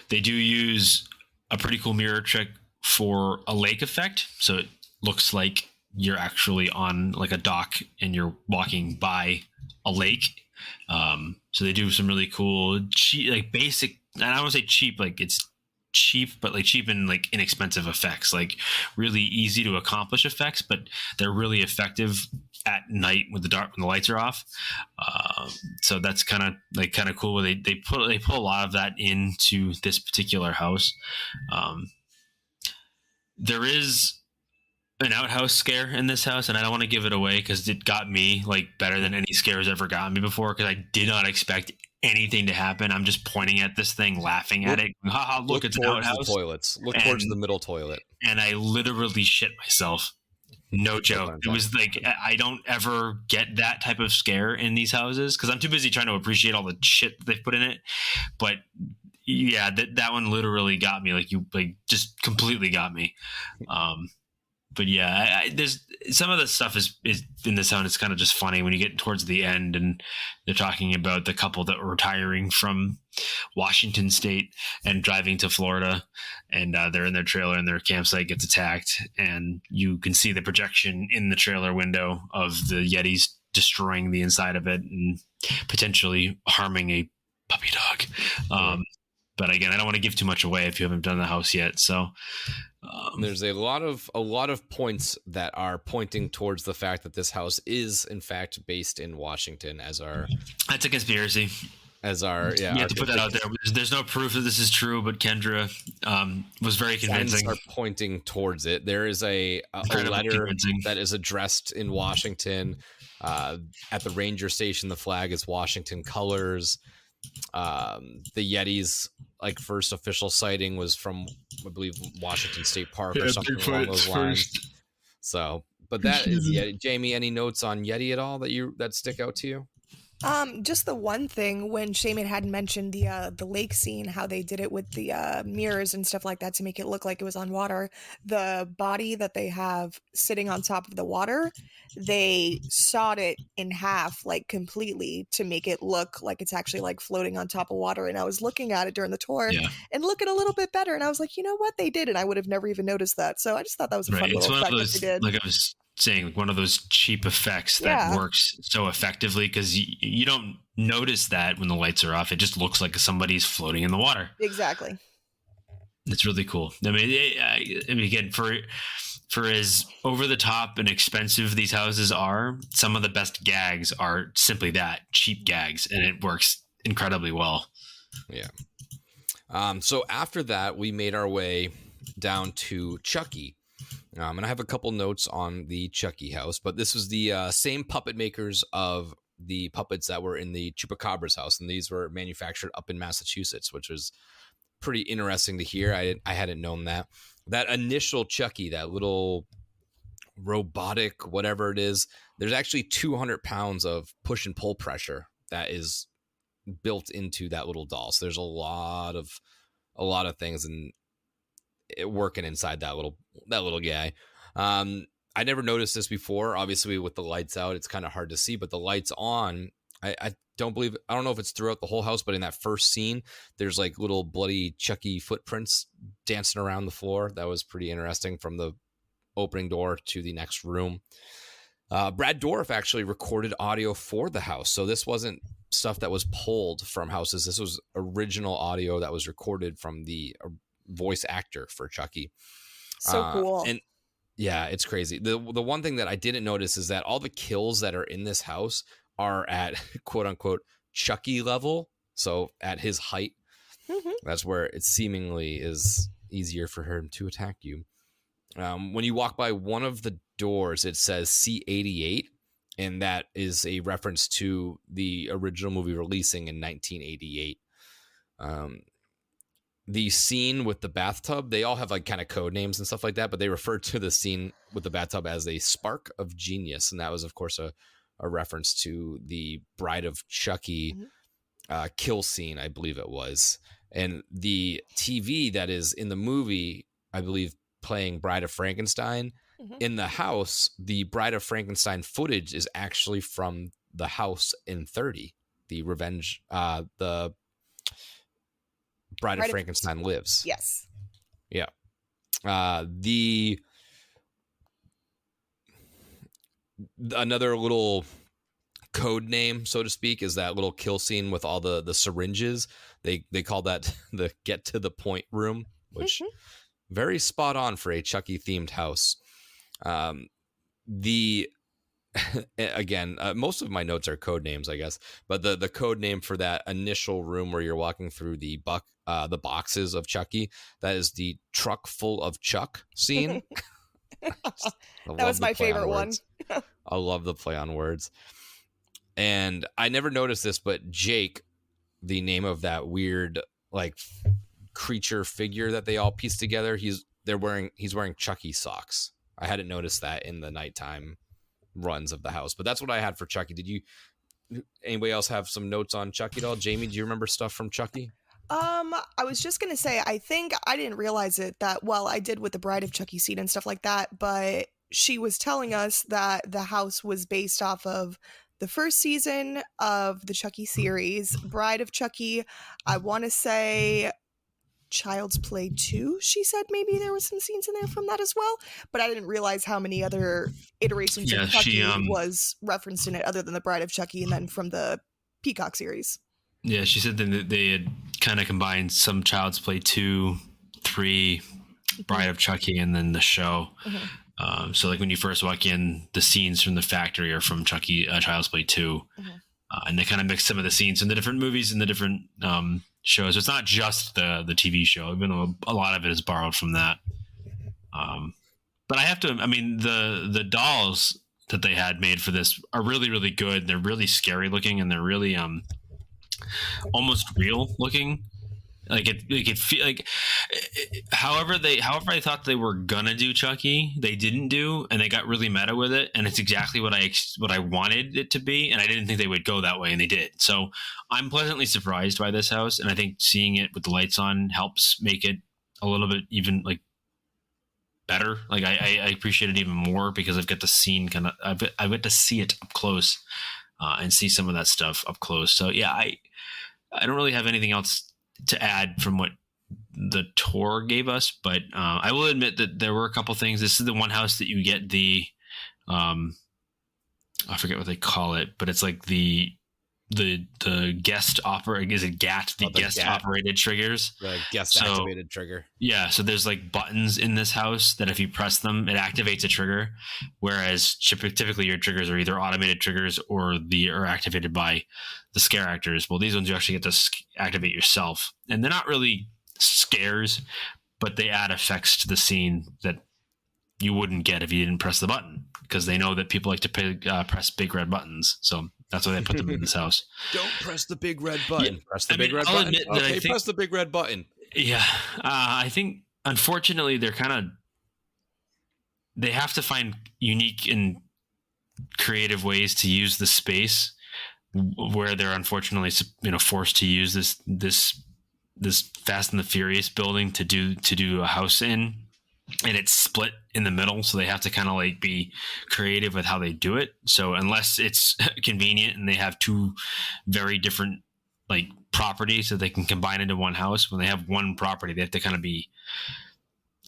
They do use a pretty cool mirror trick for a lake effect, so it looks like you're actually on like a dock and you're walking by a lake. So they do some really cool basic and I don't want to say cheap, like it's cheap, but like cheap and like inexpensive effects, like really easy to accomplish effects, but they're really effective at night when the lights are off. So that's kind of cool. They pull a lot of that into this particular house. There is an outhouse scare in this house, and I don't want to give it away because it got me like better than any scares ever got me before, because I did not expect anything to happen. I'm just pointing at this thing, laughing at it. Haha, look, it's an outhouse. The toilets. Look towards the middle toilet. And I literally shit myself. No joke. It was like, I don't ever get that type of scare in these houses because I'm too busy trying to appreciate all the shit they've put in it. But yeah, that one literally got me. Like just completely got me. But yeah, there's some of the stuff is in this sound. It's kind of just funny when you get towards the end and they're talking about the couple that were retiring from Washington State and driving to Florida, and they're in their trailer and their campsite gets attacked, and you can see the projection in the trailer window of the Yetis destroying the inside of it and potentially harming a puppy dog. But again, I don't want to give too much away if you haven't done the house yet. So there's a lot of points that are pointing towards the fact that this house is in fact based in Washington that's a conspiracy. You have to put that out there. There's no proof that this is true, but Kendra was very convincing. Signs are pointing towards it. There is a letter that is addressed in Washington. At the ranger station, the flag is Washington colors. The Yetis like first official sighting was from, I believe, Washington State Park or something along those lines. So, but that is Yeti. Jamie, any notes on Yeti at all that stick out to you? Just the one thing when Shaman had mentioned the lake scene, how they did it with the mirrors and stuff like that to make it look like it was on water. The body that they have sitting on top of the water, they sawed it in half, like completely, to make it look like it's actually like floating on top of water. And I was looking at it during the tour and looking a little bit better, and I was like, you know what, they did, and I would have never even noticed that. So I just thought that was a fun little effect that they did. Like I was saying, one of those cheap effects that works so effectively because you don't notice that when the lights are off. It just looks like somebody's floating in the water. Exactly. It's really cool. I mean, again, for as over the top and expensive these houses are, some of the best gags are simply that, cheap gags, and it works incredibly well. Yeah. So after that, we made our way down to Chucky. And I have a couple notes on the Chucky house, but this was the same puppet makers of the puppets that were in the Chupacabra's house, and these were manufactured up in Massachusetts, which was pretty interesting to hear. I hadn't known that. That initial Chucky, that little robotic whatever it is, there's actually 200 pounds of push and pull pressure that is built into that little doll. So there's a lot of things and working inside that little guy. I never noticed this before. Obviously, with the lights out, it's kind of hard to see, but the lights on, I don't know if it's throughout the whole house, but in that first scene, there's like little bloody Chucky footprints dancing around the floor. That was pretty interesting, from the opening door to the next room. Brad Dourif actually recorded audio for the house. So this wasn't stuff that was pulled from houses. This was original audio that was recorded from the voice actor for Chucky. So cool. And yeah, it's crazy. The one thing that I didn't notice is that all the kills that are in this house are at quote unquote Chucky level. So at his height, that's where it seemingly is easier for him to attack you. When you walk by one of the doors, it says C88, and that is a reference to the original movie releasing in 1988. The scene with the bathtub, they all have like kind of code names and stuff like that, but they refer to the scene with the bathtub as a spark of genius. And that was, of course, a reference to the Bride of Chucky kill scene, I believe it was. And the TV that is in the movie, I believe, playing Bride of Frankenstein, in the house, the Bride of Frankenstein footage is actually from the house in 30, the revenge, the Bride of Frankenstein Lives. Yes. Yeah. Another little code name, so to speak, is that little kill scene with all the syringes. They call that the get to the point room, which very spot on for a Chucky themed house. The again, most of my notes are code names, I guess, but the code name for that initial room where you're walking through the boxes of Chucky, that is the truck full of Chuck scene. That was my favorite one. I love the play on words. And I never noticed this, but Jake, the name of that weird like creature figure that they all piece together, he's wearing Chucky socks. I hadn't noticed that in the nighttime runs of the house, but that's what I had for Chucky. Did anybody else have some notes on Chucky at all? Jamie, do you remember stuff from Chucky? I was just gonna say, I think I didn't realize it that well. I did with the Bride of Chucky scene and stuff like that, but she was telling us that the house was based off of the first season of the Chucky series, Bride of Chucky. I want to say Child's Play 2. She said maybe there was some scenes in there from that as well, but I didn't realize how many other iterations of Chucky was referenced in it other than the Bride of Chucky and then from the Peacock series. Yeah, she said that they had kind of combined some Child's Play 2, 3, Bride of Chucky, and then the show. So like when you first walk in, the scenes from the factory are from Chucky, Child's Play 2. And they kind of mix some of the scenes from the different movies and the different shows. It's not just the TV show, even though a lot of it is borrowed from that. But I have to, I mean, the dolls that they had made for this are really, really good. They're really scary looking, and they're really almost real looking. Like it feel like however I thought they were gonna do Chucky, they didn't do, and they got really meta with it, and it's exactly what I wanted it to be, and I didn't think they would go that way, and they did. So I'm pleasantly surprised by this house, and I think seeing it with the lights on helps make it a little bit even like better. Like I appreciate it even more because I've got the scene I get to see it up close and see some of that stuff up close. So yeah, I don't really have anything else to add from what the tour gave us, but I will admit that there were a couple things. This is the one house that you get the I forget what they call it, but it's like the guest is it GAT, the guest operated triggers, the guest activated trigger. Yeah, so there's like buttons in this house that if you press them, it activates a trigger, whereas typically your triggers are either automated triggers or are activated by the scare actors. Well, these ones you actually get to activate yourself, and they're not really scares, but they add effects to the scene that you wouldn't get if you didn't press the button, because they know that people like to press big red buttons. So that's why they put them in this house. Don't press the big red button. Yeah, press the big red button. Okay, press the big red button. Yeah. I think, unfortunately, they have to find unique and creative ways to use the space where they're unfortunately, forced to use this Fast and the Furious building to do a house in. And it's split in the middle, so they have to kind of like be creative with how they do it. So unless it's convenient and they have two very different like properties that they can combine into one house, when they have one property, they have to kind of be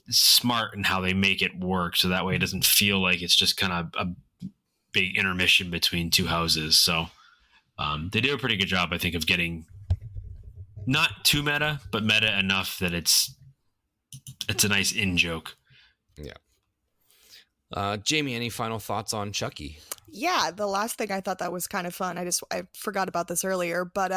smart in how they make it work, so that way it doesn't feel like it's just kind of a big intermission between two houses. So they do a pretty good job, I think, of getting not too meta, but meta enough that it's a nice in joke. Yeah. Jamie, any final thoughts on Chucky? Yeah, the last thing I thought that was kind of fun. I forgot about this earlier, but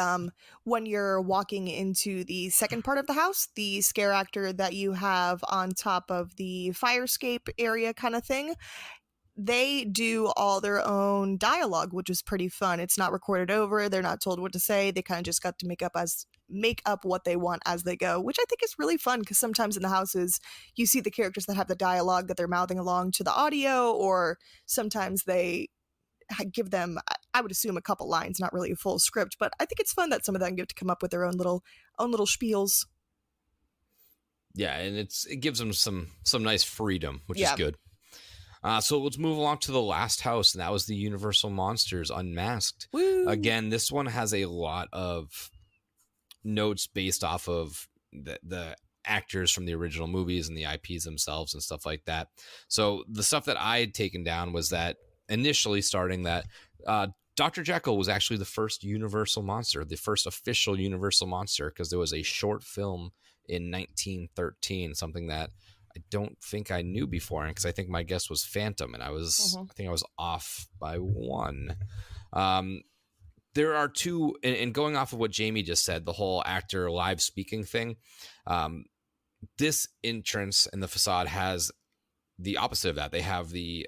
when you're walking into the second part of the house, the scare actor that you have on top of the fire escape area kind of thing, they do all their own dialogue, which is pretty fun. It's not recorded over. They're not told what to say. They kind of just got to make up what they want as they go, which I think is really fun, because sometimes in the houses you see the characters that have the dialogue that they're mouthing along to the audio, or sometimes they give them, I would assume, a couple lines, not really a full script, but I think it's fun that some of them get to come up with their own little spiels. Yeah, and it gives them some nice freedom, which is good. So let's move along to the last house, and that was the Universal Monsters Unmasked. Woo! Again, this one has a lot of notes based off of the actors from the original movies and the IPs themselves and stuff like that. So the stuff that I had taken down was that initially starting that Dr. Jekyll was actually the first Universal monster, the first official Universal monster, because there was a short film in 1913, something that I don't think I knew before, because I think my guess was Phantom, and I think I was off by one. There are two, and going off of what Jamie just said, the whole actor live speaking thing. This entrance and the facade has the opposite of that. They have the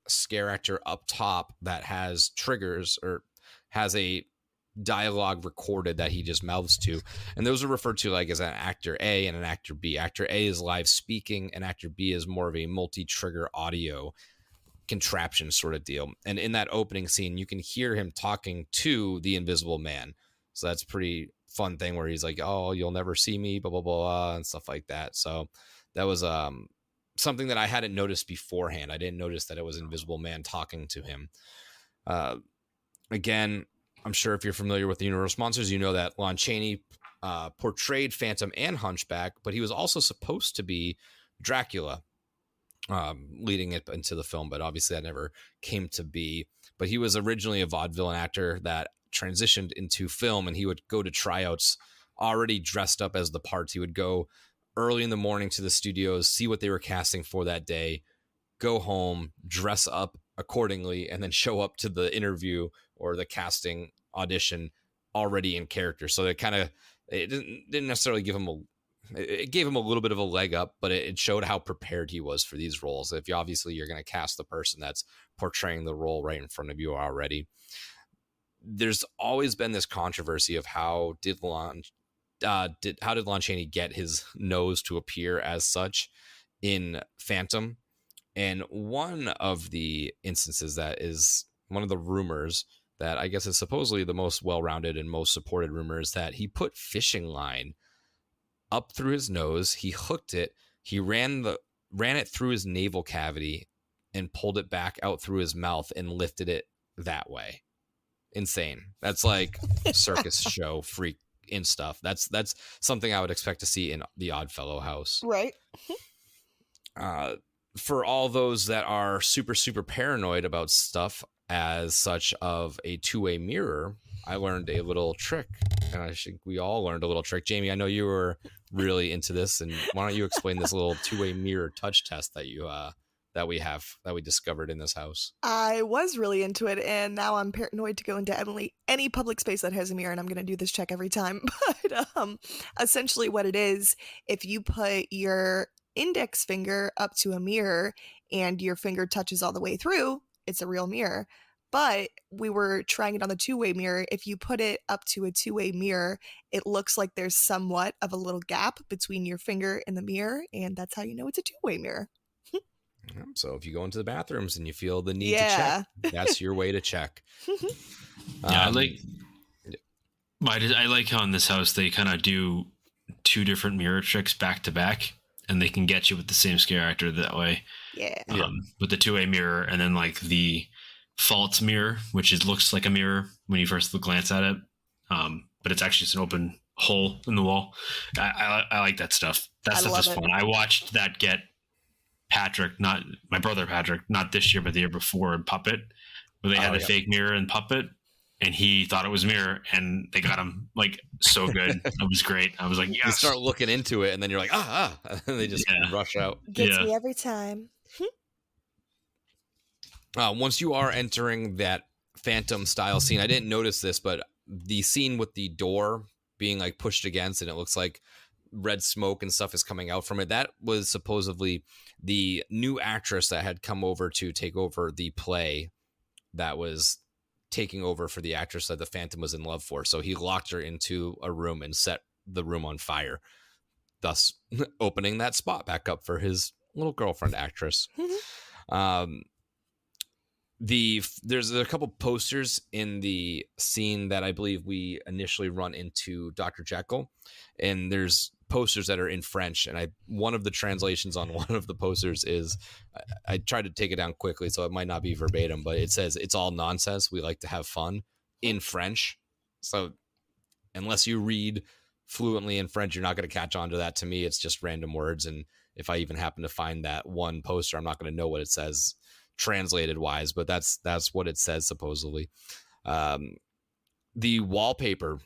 scare actor up top that has triggers or has a dialogue recorded that he just mouths to, and those are referred to like as an actor A and an actor B. Actor A is live speaking, and actor B is more of a multi-trigger audio contraption sort of deal. And in that opening scene, you can hear him talking to the Invisible Man, so that's a pretty fun thing where he's like, "Oh, you'll never see me," blah blah blah, and stuff like that. So that was something that I hadn't noticed beforehand. I didn't notice that it was Invisible Man talking to him. Again, I'm sure if you're familiar with the Universal Monsters, you know that Lon Chaney portrayed Phantom and Hunchback, but he was also supposed to be Dracula, leading it into the film, but obviously that never came to be. But he was originally a vaudevillain actor that transitioned into film, and he would go to tryouts already dressed up as the parts. He would go early in the morning to the studios, see what they were casting for that day, go home, dress up accordingly, and then show up to the interview or the casting audition already in character. So it didn't necessarily give him it gave him a little bit of a leg up, but it showed how prepared he was for these roles. If you're going to cast the person that's portraying the role right in front of you already. There's always been this controversy of how did Lon Chaney get his nose to appear as such in Phantom? And one of the instances that is one of the rumors that I guess is supposedly the most well-rounded and most supported rumor is that he put fishing line up through his nose, he hooked it, he ran it through his navel cavity and pulled it back out through his mouth and lifted it that way. Insane. That's like circus show freak in stuff. That's something I would expect to see in the Oddfellow house. Right. For all those that are super, super paranoid about stuff as such of a two-way mirror, I learned a little trick, and I think we all learned a little trick. Jamie, I know you were really into this, and why don't you explain this little two-way mirror touch test that we discovered in this house? I was really into it, and now I'm paranoid to go into any public space that has a mirror, and I'm going to do this check every time. But essentially what it is, if you put your index finger up to a mirror and your finger touches all the way through, it's a real mirror. But we were trying it on the two-way mirror. If you put it up to a two-way mirror, it looks like there's somewhat of a little gap between your finger and the mirror, and that's how you know it's a two-way mirror. So if you go into the bathrooms and you feel the need to check, that's your way to check. I like how in this house they kind of do two different mirror tricks back to back, and they can get you with the same scare actor that way. Yeah. With the two-way mirror, and then like the false mirror, which looks like a mirror when you first glance at it, but it's actually just an open hole in the wall. I like that stuff. That stuff is fun. I watched that get Patrick, not my brother Patrick, not this year but the year before, in Puppet, where they had a fake mirror in Puppet, and he thought it was a mirror, and they got him like so good. It was great. I was like, yes. You start looking into it, and then you're like, and they just rush out. Gets me every time. Once you are entering that Phantom style scene, I didn't notice this, but the scene with the door being like pushed against, and it looks like red smoke and stuff is coming out from it. That was supposedly the new actress that had come over to take over the play that was taking over for the actress that the Phantom was in love for. So he locked her into a room and set the room on fire, thus opening that spot back up for his little girlfriend actress. There's a couple posters in the scene that I believe we initially run into Dr. Jekyll, and there's posters that are in French, and one of the translations on one of the posters is, I tried to take it down quickly so it might not be verbatim, but it says, "It's all nonsense, we like to have fun," in French. So unless you read fluently in French, you're not going to catch on to that. To me, it's just random words, and if I even happen to find that one poster, I'm not going to know what it says translated wise, but that's what it says supposedly. The wallpaper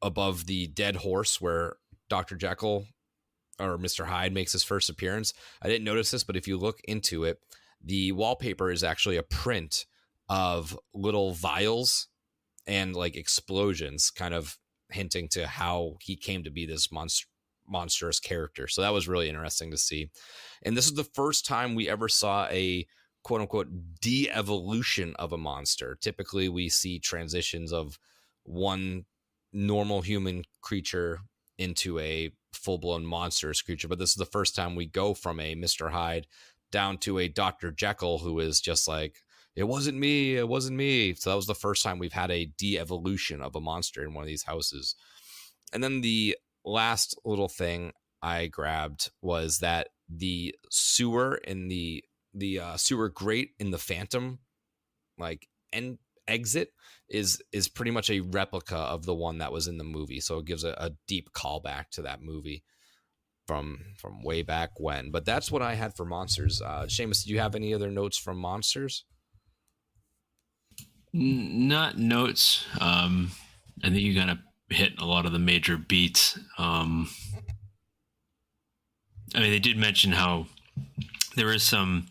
above the dead horse where Dr. Jekyll or Mr. Hyde makes his first appearance. I didn't notice this, but if you look into it, the wallpaper is actually a print of little vials and like explosions, kind of hinting to how he came to be this monstrous character. So that was really interesting to see. And this is the first time we ever saw a quote unquote de-evolution of a monster. Typically we see transitions of one normal human creature into a full-blown monstrous creature, but this is the first time we go from a Mr. Hyde down to a Dr. Jekyll who is just like, it wasn't me, it wasn't me. So that was the first time we've had a de-evolution of a monster in one of these houses. And then the last little thing I grabbed was that the sewer in the sewer grate in the Phantom like exit is pretty much a replica of the one that was in the movie. So it gives a deep callback to that movie from way back when. But that's what I had for monsters. Seamus, do you have any other notes from monsters? Not notes. I think you kind of hit a lot of the major beats. I mean, they did mention how there is some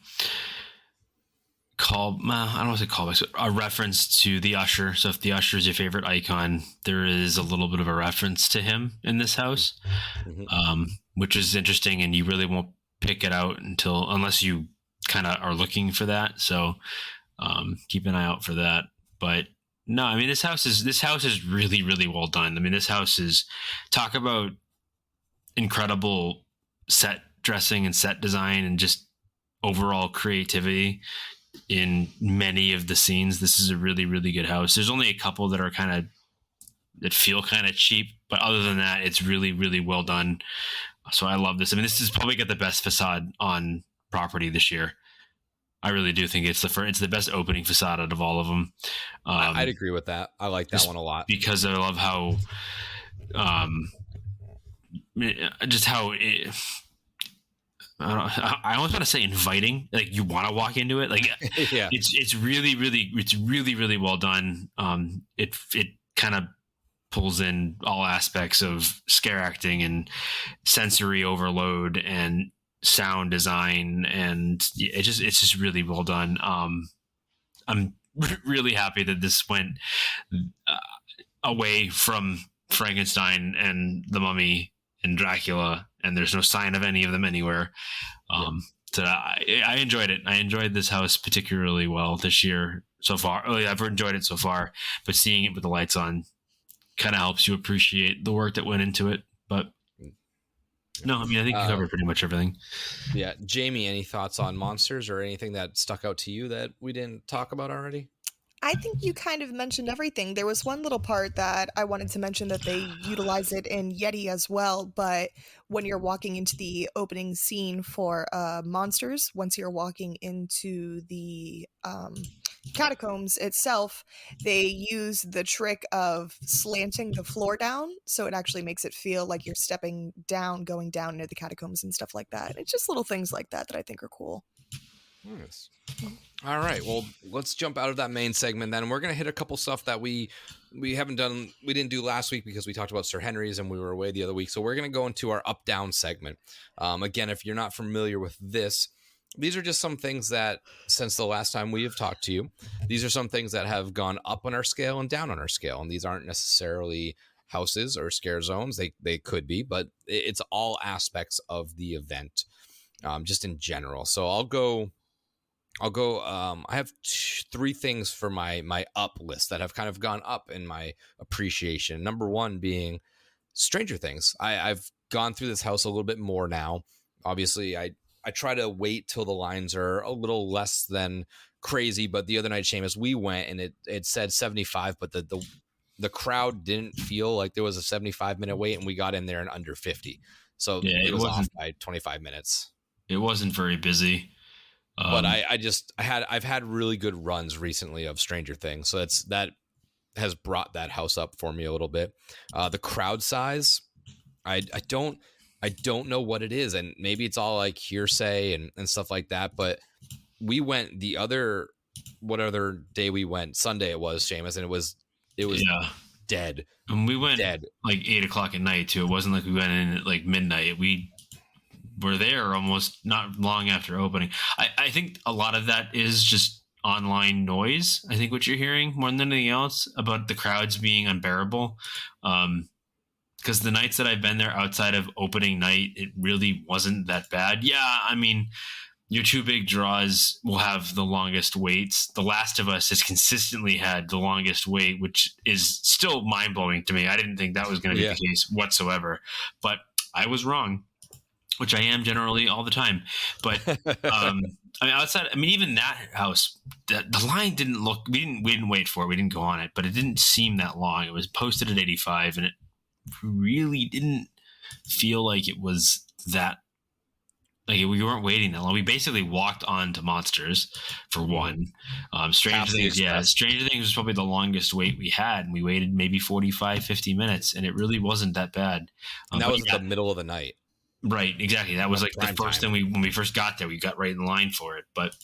I don't want to say callbacks, a reference to the Usher. So if the Usher is your favorite icon, there is a little bit of a reference to him in this house, which is interesting, and you really won't pick it out unless you kind of are looking for that. So keep an eye out for that. But no, I mean, this house is really, really well done. I mean, this house is, talk about incredible set dressing and set design and just overall creativity in many of the scenes. This is a really, really good house. There's only a couple that feel kind of cheap, but other than that, it's really, really well done. So I love this. I mean, this has probably got the best facade on property this year. I really do think it's the best opening facade out of all of them. I'd agree with that. I like that one a lot because I love how, just how it, I almost want to say inviting, like you want to walk into it. Like, yeah, it's really, really well done. It kind of pulls in all aspects of scare acting and sensory overload and sound design, and it's just really well done. I'm really happy that this went away from Frankenstein and the Mummy and Dracula, and there's no sign of any of them anywhere. So I enjoyed it. I enjoyed this house particularly well this year so far. I've enjoyed it so far, but seeing it with the lights on kind of helps you appreciate the work that went into it. But no, I mean, I think you covered pretty much everything. Yeah. Jamie, any thoughts on monsters or anything that stuck out to you that we didn't talk about already? I think you kind of mentioned everything. There was one little part that I wanted to mention that they utilize it in Yeti as well, but when you're walking into the opening scene for Monsters, once you're walking into the catacombs itself, they use the trick of slanting the floor down, so it actually makes it feel like you're stepping down, going down into the catacombs and stuff like that. It's just little things like that I think are cool. Nice. All right, well, let's jump out of that main segment then. We're going to hit a couple stuff that we didn't do last week because we talked about Sir Henry's and we were away the other week. So we're going to go into our up-down segment. Again, if you're not familiar with this, these are just some things that, since the last time we have talked to you, these are some things that have gone up on our scale and down on our scale. And these aren't necessarily houses or scare zones. They could be, but it's all aspects of the event, just in general. So I'll go. I have three things for my up list that have kind of gone up in my appreciation. Number one being Stranger Things. I've gone through this house a little bit more now. Obviously, I try to wait till the lines are a little less than crazy. But the other night, Seamus, we went and it said 75, but the crowd didn't feel like there was a 75-minute wait, and we got in there in under 50. So yeah, it was off by 25 minutes. It wasn't very busy. But I've had really good runs recently of Stranger Things, so that has brought that house up for me a little bit. The crowd size, I don't know what it is, and maybe it's all like hearsay and stuff like that. But we went the other what other day we went? Sunday it was, Seamus, and it was Yeah. dead. And we went Dead. like 8:00 at night too. It wasn't like we went in at like midnight. We were there almost not long after opening. I think a lot of that is just online noise. I think what you're hearing more than anything else about the crowds being unbearable. Because the nights that I've been there outside of opening night, it really wasn't that bad. Yeah, I mean, your two big draws will have the longest waits. The Last of Us has consistently had the longest wait, which is still mind blowing to me. I didn't think that was going to be the case whatsoever, but I was wrong, which I am generally all the time. But I mean, outside, I mean, even that house, the line didn't look. We didn't wait for it. We didn't go on it, but it didn't seem that long. It was posted at 85, and it really didn't feel like it was that. Like we weren't waiting that long. We basically walked on to Monsters for one. Stranger Things was probably the longest wait we had. And we waited maybe 45, 50 minutes, and it really wasn't that bad. And that was at the middle of the night. Right, exactly. That was like the first thing when we first got there, we got right in line for it. But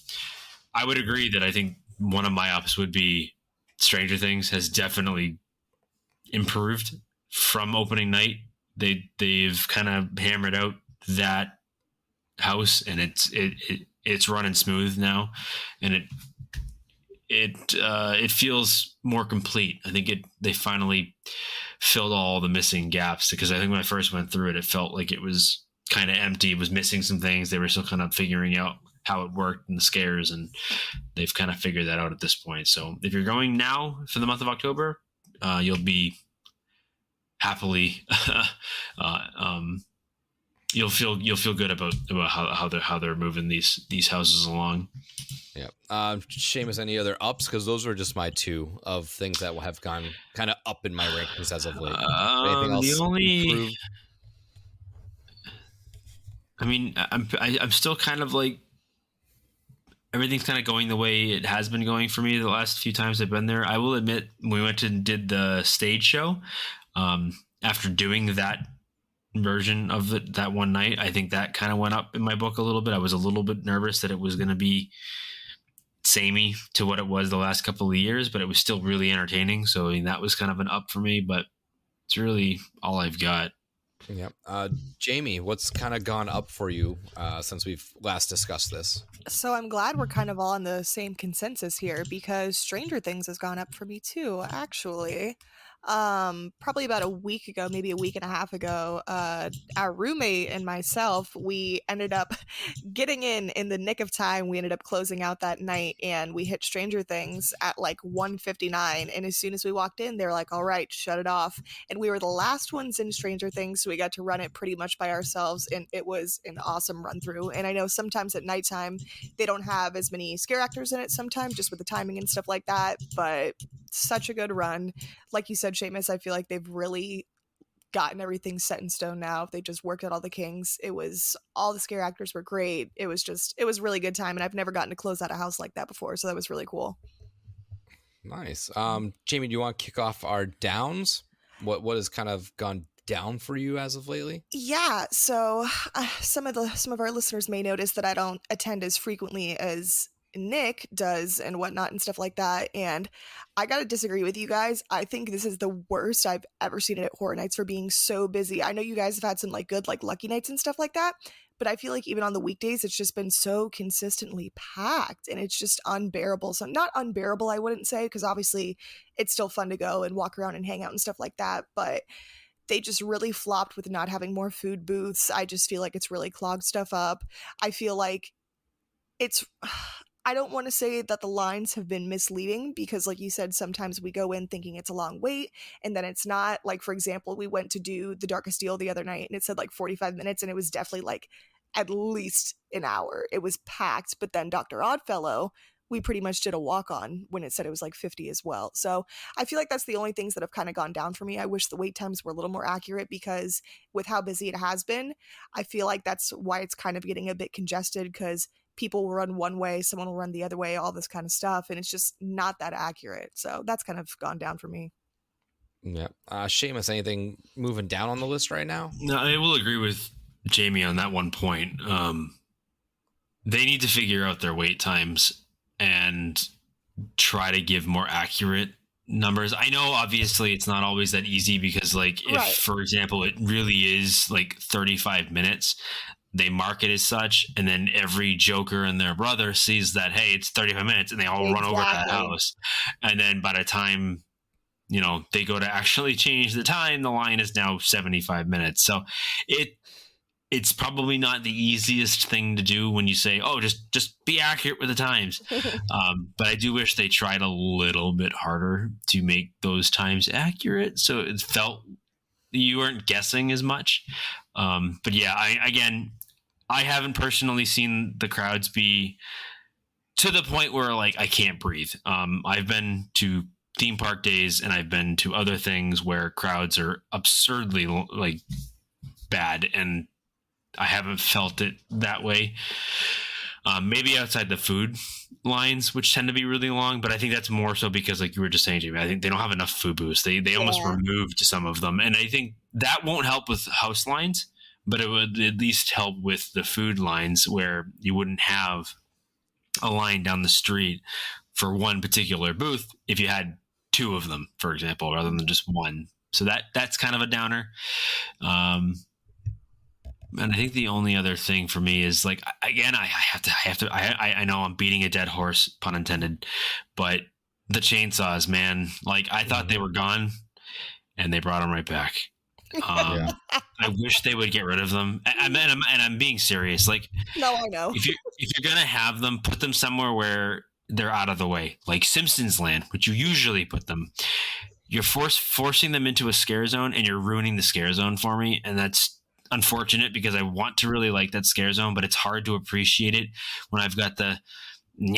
I would agree that I think one of my ups would be Stranger Things has definitely improved from opening night. They've kind of hammered out that house, and it's running smooth now, and it feels more complete. I think they finally filled all the missing gaps, because I think when I first went through it, it felt like it was kind of empty. It was missing some things. They were still kind of figuring out how it worked and the scares, and they've kind of figured that out at this point. So if you're going now for the month of October, you'll be happily you'll feel good about how they're moving these houses along. Yeah. Seamus, any other ups? Because those were just my two of things that will have gone kind of up in my rankings as of late. Anything else improved? I mean, I'm still kind of like, everything's kind of going the way it has been going for me the last few times I've been there. I will admit, when we went and did the stage show, after doing that version of it that one night, I think that kind of went up in my book a little bit. I was a little bit nervous that it was going to be samey to what it was the last couple of years, but it was still really entertaining. So I mean, that was kind of an up for me, but it's really all I've got. Yeah. Jamie, what's kind of gone up for you since we've last discussed this? So I'm glad we're kind of all on the same consensus here, because Stranger Things has gone up for me too, actually. Probably about a week ago, maybe a week and a half ago, our roommate and myself, we ended up getting in the nick of time. We ended up closing out that night, and we hit Stranger Things at like 1:59. And as soon as we walked in, they were like, all right, shut it off. And we were the last ones in Stranger Things, so we got to run it pretty much by ourselves, and it was an awesome run through. And I know sometimes at nighttime they don't have as many scare actors in it sometimes, just with the timing and stuff like that, but such a good run. Like you said, Seamus, I feel like they've really gotten everything set in stone now. They just worked out all the kinks. It was, all the scare actors were great. It was really good time, and I've never gotten to close out a house like that before, so that was really cool. Nice. Jamie, do you want to kick off our downs? What has kind of gone down for you as of lately? Yeah, so some of our listeners may notice that I don't attend as frequently as Nick does and whatnot and stuff like that, and I gotta disagree with you guys. I think this is the worst I've ever seen it at Horror Nights for being so busy. I know you guys have had some like good like lucky nights and stuff like that, but I feel like even on the weekdays it's just been so consistently packed, and it's just unbearable. So not unbearable, I wouldn't say, because obviously it's still fun to go and walk around and hang out and stuff like that, but they just really flopped with not having more food booths. I just feel like it's really clogged stuff up. I feel like I don't want to say that the lines have been misleading, because like you said, sometimes we go in thinking it's a long wait and then it's not. Like, for example, we went to do The Darkest Deal the other night and it said like 45 minutes, and it was definitely like at least an hour. It was packed. But then Dr. Oddfellow, we pretty much did a walk on when it said it was like 50 as well. So I feel like that's the only things that have kind of gone down for me. I wish the wait times were a little more accurate, because with how busy it has been, I feel like that's why it's kind of getting a bit congested, because people will run one way, someone will run the other way, all this kind of stuff, and it's just not that accurate. So that's kind of gone down for me. Yeah. Seamus, anything moving down on the list right now? No, I will agree with Jamie on that one point. They need to figure out their wait times, and try to give more accurate numbers. I know obviously it's not always that easy because like if Right. for example it really is like 35 minutes, they mark it as such, and then every Joker and their brother sees that, hey, it's 35 minutes, and they all run over to the Exactly. house. And then by the time, you know, they go to actually change the time, the line is now 75 minutes. So it's probably not the easiest thing to do when you say, oh, just be accurate with the times. But I do wish they tried a little bit harder to make those times accurate, so it felt you weren't guessing as much. But yeah, I haven't personally seen the crowds be to the point where like I can't breathe. I've been to theme park days and I've been to other things where crowds are absurdly like bad, and I haven't felt it that way. Maybe outside the food lines, which tend to be really long, but I think that's more so because, like you were just saying, Jamie, I think they don't have enough food booths. They almost removed some of them, and I think that won't help with house lines, but it would at least help with the food lines where you wouldn't have a line down the street for one particular booth if you had two of them, for example, rather than just one. So that's kind of a downer. And I think the only other thing for me is like, again, I know I'm beating a dead horse, pun intended, but the chainsaws, man, like I thought they were gone and they brought them right back. I wish they would get rid of them. And I'm being serious. Like, No, I know. if you're going to have them, put them somewhere where they're out of the way, like Simpsons Land, which you usually put them. You're forcing them into a scare zone, and you're ruining the scare zone for me. And that's unfortunate because I want to really like that scare zone, but it's hard to appreciate it when I've got the in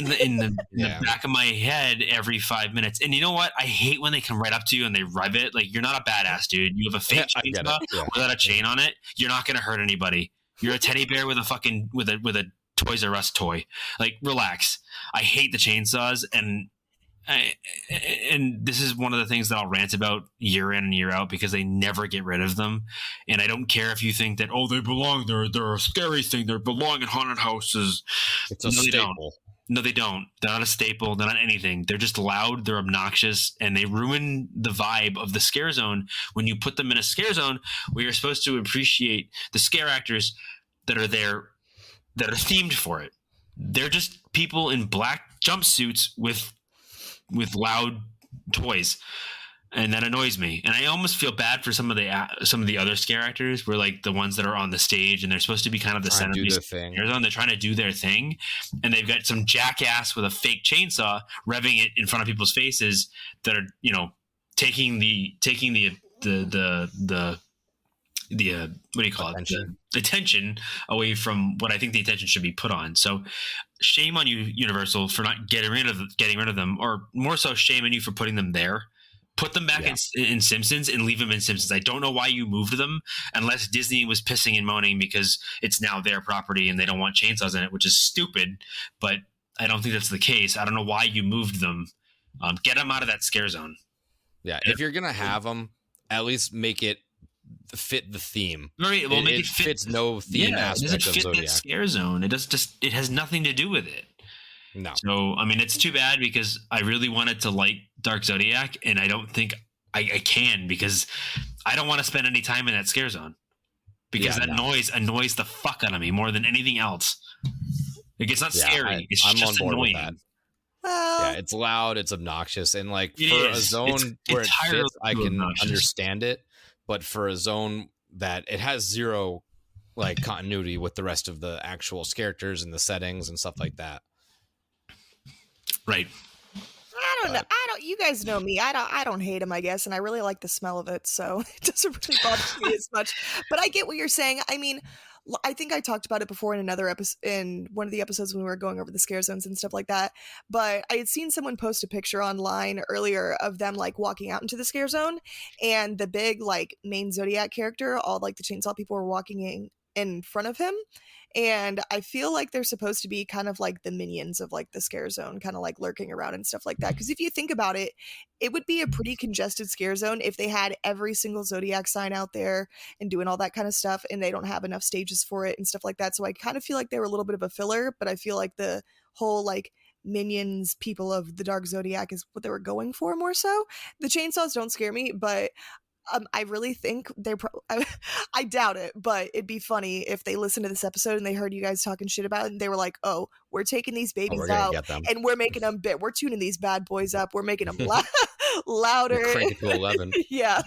the back of my head every 5 minutes. And you know what? I hate when they come right up to you and they rev it. Like, you're not a badass, dude. You have a fake chainsaw without a chain on it. You're not going to hurt anybody. You're a teddy bear with a fucking with a Toys R Us toy. Like, relax. I hate the chainsaws, and this is one of the things that I'll rant about year in and year out because they never get rid of them. And I don't care if you think that, oh, they belong, they're a scary thing, they belong in haunted houses. It's a staple. No, they don't. They're not a staple. They're not anything. They're just loud. They're obnoxious, and they ruin the vibe of the scare zone when you put them in a scare zone where you're supposed to appreciate the scare actors that are there, that are themed for it. They're just people in black jumpsuits with loud toys, and that annoys me. And I almost feel bad for some of the other scare actors, where like the ones that are on the stage and they're supposed to be kind of the centerpiece. They're trying to do their thing, and they've got some jackass with a fake chainsaw revving it in front of people's faces that are, you know, taking the what do you call it? The attention away from what I think the attention should be put on. So shame on you, Universal, for not getting rid of them, or more so shame on you for putting them there. Put them back in Simpsons and leave them in Simpsons. I don't know why you moved them unless Disney was pissing and moaning because it's now their property and they don't want chainsaws in it, which is stupid. But I don't think that's the case. I don't know why you moved them. Get them out of that scare zone. Yeah, if you're gonna have them, at least make it fit the theme. Right. Well, it fits no theme aspect of Zodiac. That scare zone. It has nothing to do with it. No. So, I mean, it's too bad because I really wanted to like Dark Zodiac, and I don't think I can because I don't want to spend any time in that scare zone because noise annoys the fuck out of me more than anything else. Like, it's not scary. I'm just on board annoying. With that. Yeah, it's loud, it's obnoxious, and like for a zone where it fits, I can understand it. But for a zone that it has zero like continuity with the rest of the actual characters and the settings and stuff like that. Right. I don't know. You guys know me. I don't hate him, I guess, and I really like the smell of it, so it doesn't really bother me as much. But I get what you're saying. I mean, I think I talked about it before in another episode, in one of the episodes when we were going over the scare zones and stuff like that. But I had seen someone post a picture online earlier of them like walking out into the scare zone, and the big like main Zodiac character, all like the chainsaw people were walking in front of him. And I feel like they're supposed to be kind of like the minions of like the scare zone, kind of like lurking around and stuff like that. Because if you think about it, it would be a pretty congested scare zone if they had every single Zodiac sign out there and doing all that kind of stuff, and they don't have enough stages for it and stuff like that. So I kind of feel like they were a little bit of a filler, but I feel like the whole like minions, people of the Dark Zodiac is what they were going for more so. The chainsaws don't scare me, but I really think they're I doubt it, but it'd be funny if they listened to this episode and they heard you guys talking shit about it and they were like, oh, we're taking these babies we're gonna out get them. and we're making them we're tuning these bad boys up. We're making them louder. Crank it to 11. Yeah.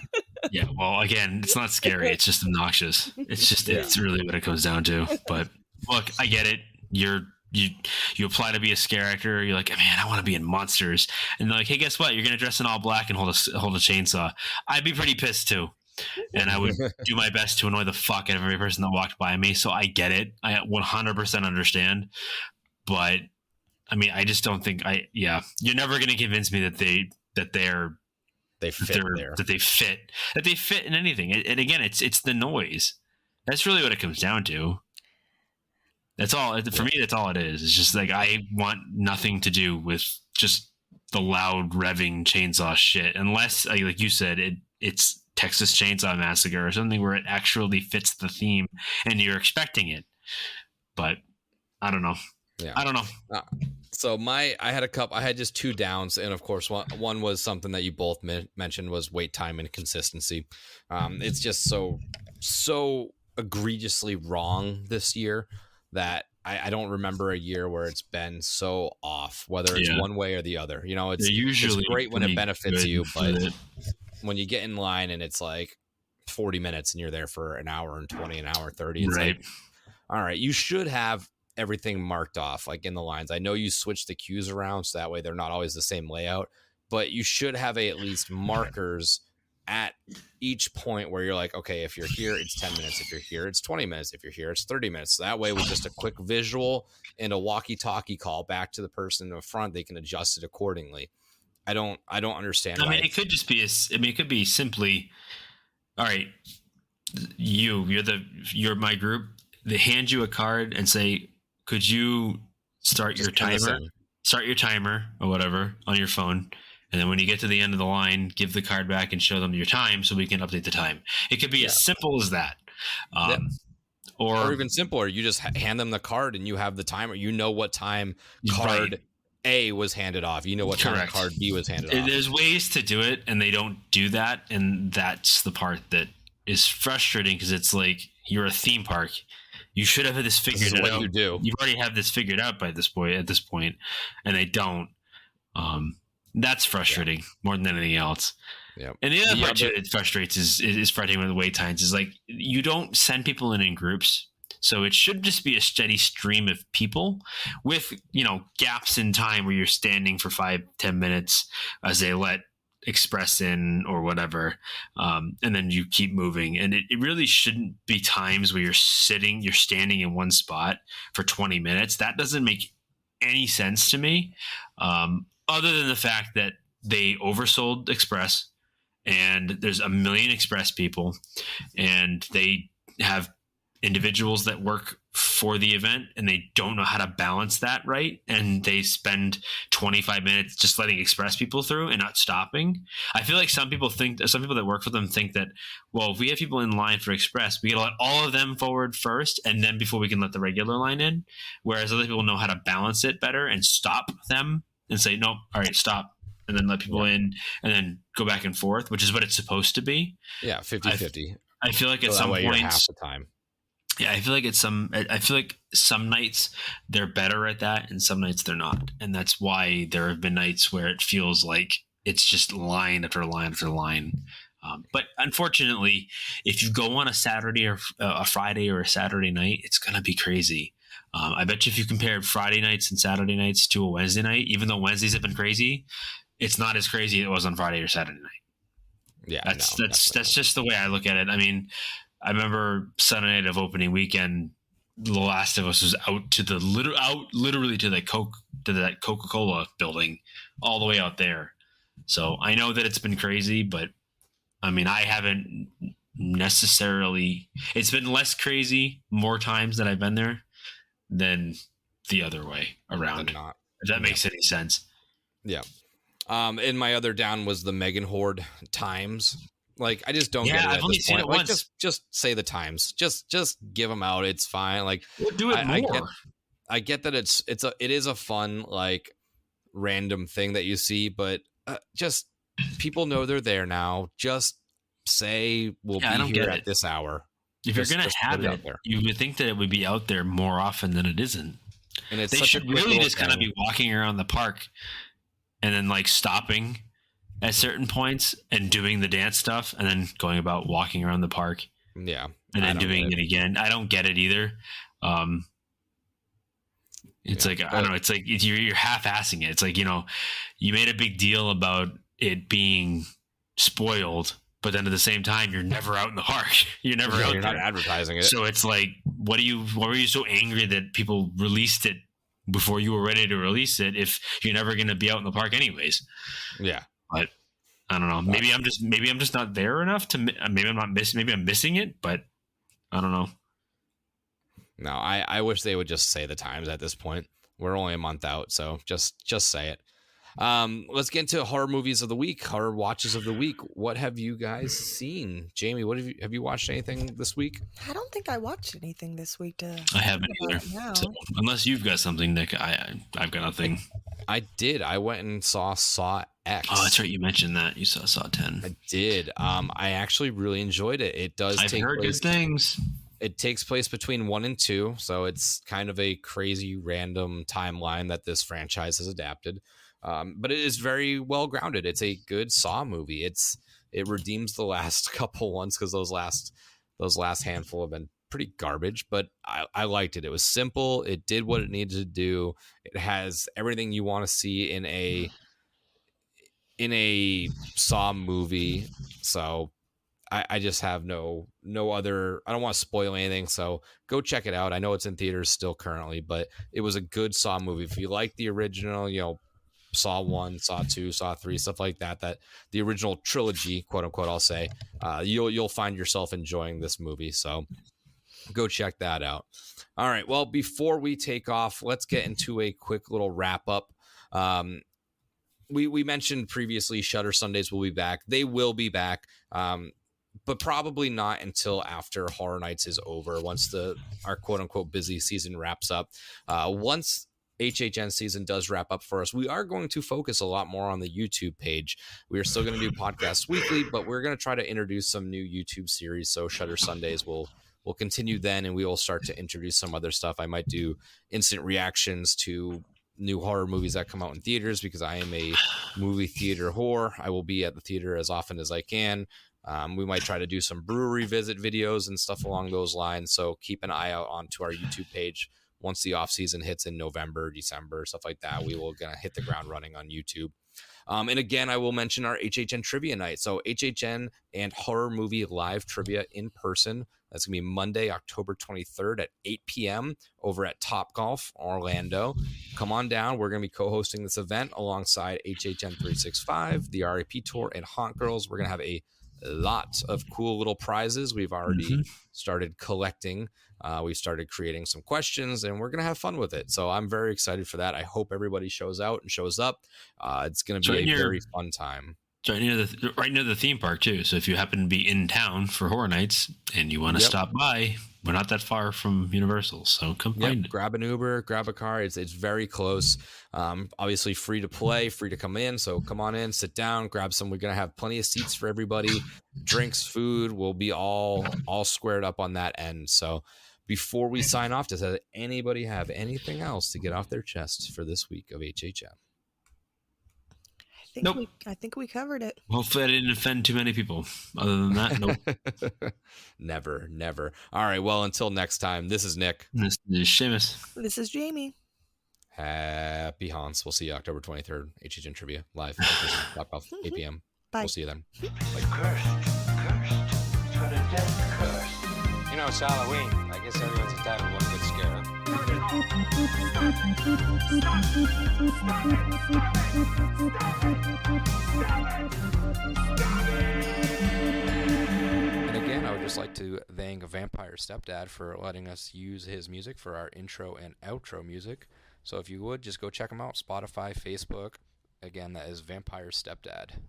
Yeah, well, again, it's not scary. It's just obnoxious. It's just it's really what it comes down to. But look, I get it. You apply to be a scare actor. You're like, man, I want to be in Monsters, and they're like, hey, guess what? You're gonna dress in all black and hold a chainsaw. I'd be pretty pissed too, and I would do my best to annoy the fuck out of every person that walked by me. So I get it. I 100% understand. But I mean, I just don't think you're never gonna convince me that they fit in anything. And again, it's the noise. That's really what it comes down to. That's all for me. That's all it is. It's just like, I want nothing to do with just the loud revving chainsaw shit, unless like you said, it's Texas Chainsaw Massacre or something where it actually fits the theme and you're expecting it. But I don't know. Yeah. I don't know. So I had just two downs, and of course one was something that you both mentioned was wait time and consistency. It's just so egregiously wrong this year that I don't remember a year where it's been so off, whether it's one way or the other. You know, it's usually great when it benefits you, but when you get in line and it's like 40 minutes and you're there for an hour and 20, an hour 30, it's like, all right, you should have everything marked off like in the lines. I know you switch the cues around so that way they're not always the same layout, but you should have at least markers at each point where you're like, okay, if you're here, it's 10 minutes. If you're here, it's 20 minutes. If you're here, it's 30 minutes. So that way with just a quick visual and a walkie-talkie call back to the person in the front, they can adjust it accordingly. I don't understand. I mean, it could just be it could be simply, all right, you're my group. They hand you a card and say, could you start your timer or whatever on your phone? And then when you get to the end of the line, give the card back and show them your time so we can update the time. It could be as simple as that. Or even simpler, you just hand them the card and you have the timer. You know what time card A was handed off. You know what time card B was handed off. There's ways to do it, and they don't do that. And that's the part that is frustrating, because it's like, you're a theme park. You should have this figured out. You already have this figured out by this point, and they don't. That's frustrating more than anything else. Yep. And the other part that frustrates is frustrating with the wait times is like, you don't send people in groups. So it should just be a steady stream of people with, gaps in time where you're standing for 5-10 minutes as they let express in or whatever. And then you keep moving. And it really shouldn't be times where you're standing in one spot for 20 minutes. That doesn't make any sense to me. Other than the fact that they oversold Express, and there's a million Express people, and they have individuals that work for the event, and they don't know how to balance that right, and they spend 25 minutes just letting Express people through and not stopping. I feel like some people that work for them think that, well, if we have people in line for Express, we gotta let all of them forward first, and then before we can let the regular line in, whereas other people know how to balance it better and stop them and say, nope, all right, stop, and then let people in, and then go back and forth, which is what it's supposed to be. Yeah, 50-50. I feel like at some points, half the time. Yeah, I feel like some nights they're better at that, and some nights they're not, and that's why there have been nights where it feels like it's just line after line after line. But unfortunately, if you go on a Saturday or a Friday or a Saturday night, it's gonna be crazy. I bet you if you compared Friday nights and Saturday nights to a Wednesday night, even though Wednesdays have been crazy, it's not as crazy as it was on Friday or Saturday night. Yeah, that's just the way I look at it. I mean, I remember Sunday night of opening weekend, The Last of Us was out literally to that Coca-Cola building, all the way out there. So I know that it's been crazy, but I mean, I haven't necessarily. It's been less crazy more times that I've been there than the other way around. If that makes any sense. Yeah. And my other down was the Megan Horde times. Like, I just don't get it. I've only seen it once. Just say the times. Just give them out. It's fine. Like, we'll do it more. I get that it is a fun, like, random thing that you see, but just people know they're there now. Just say we'll I be don't here get at it. this hour. If you're gonna have put out it, there. you would think that it would be out there more often than it isn't. And it's They such a should quick really little just kind of thing. be walking around the park and then like stopping at certain points and doing the dance stuff and then going about walking around the park. Yeah. And I then don't doing get it again. I don't get it either. It's Yeah, like, I but- don't know. It's like you're half-assing it. It's like, you made a big deal about it being spoiled, but then at the same time, you're never out in the park. You're never out You're there. not advertising it. So it's like, why were you so angry that people released it before you were ready to release it if you're never going to be out in the park anyways? Yeah. But I don't know. Maybe I'm just not there enough to. Maybe I'm missing it, but I don't know. No, I wish they would just say the times at this point. We're only a month out, so just say it. Let's get into horror movies of the week, horror watches of the week. What have you guys seen? Jamie, what have you watched anything this week? I don't think I watched anything this week. I haven't either. Now. So, unless you've got something, Nick, I've got nothing. I did. I went and saw X. Oh, that's right. You mentioned that you saw 10. I did. I actually really enjoyed it. It does. I've heard good things. It takes place between 1 and 2, so it's kind of a crazy random timeline that this franchise has adapted. But it is very well grounded. It's a good Saw movie. It redeems the last couple ones because those last handful have been pretty garbage. But I liked it. It was simple. It did what it needed to do. It has everything you want to see in a Saw movie. So I just have no other. I don't want to spoil anything, so go check it out. I know it's in theaters still currently, but it was a good Saw movie. If you like the original, Saw 1, Saw 2, Saw 3, stuff like that the original trilogy, quote unquote, I'll say, you'll find yourself enjoying this movie. So go check that out. All right. Well, before we take off, let's get into a quick little wrap up. We mentioned previously Shudder Sundays will be back. They will be back. But probably not until after Horror Nights is over, once our quote unquote busy season wraps up. Once HHN season does wrap up for us, we are going to focus a lot more on the YouTube page. We are still going to do podcasts weekly, but we're going to try to introduce some new YouTube series. So Shudder Sundays will continue then, and we will start to introduce some other stuff. I might do instant reactions to new horror movies that come out in theaters because I am a movie theater whore. I will be at the theater as often as I can. We might try to do some brewery visit videos and stuff along those lines. So keep an eye out onto our YouTube page. Once the off season hits in November, December, stuff like that, we will gonna hit the ground running on YouTube. And again, I will mention our HHN trivia night. So HHN and horror movie live trivia in person. That's going to be Monday, October 23rd at 8 p.m. over at Topgolf, Orlando. Come on down. We're going to be co-hosting this event alongside HHN 365, the RAP Tour, and Haunt Girls. We're going to have a lot of cool little prizes. We've already started collecting. We started creating some questions, and we're going to have fun with it. So I'm very excited for that. I hope everybody shows out and shows up. It's going to be a very fun time. It's right near the theme park too. So if you happen to be in town for Horror Nights and you want to stop by, we're not that far from Universal, so come find it. Grab an Uber, grab a car. It's very close. Obviously free to play, free to come in. So come on in, sit down, grab some. We're gonna have plenty of seats for everybody. Drinks, food. We'll be all squared up on that end. So before we sign off, does anybody have anything else to get off their chests for this week of HHM? I think we covered it. Hopefully I didn't offend too many people. Other than that, nope. Never. All right. Well, until next time, this is Nick. This is Seamus. This is Jamie. Happy Haunts. We'll see you October 23rd. HHN Trivia live. 8 p.m. Bye. We'll see you then. Cursed. To the death cursed. You know, it's Halloween. I guess everyone's entitled to one good scare, And again, I would just like to thank Vampire Stepdad for letting us use his music for our intro and outro music. So if you would, just go check him out. Spotify, Facebook. Again, that is Vampire Stepdad.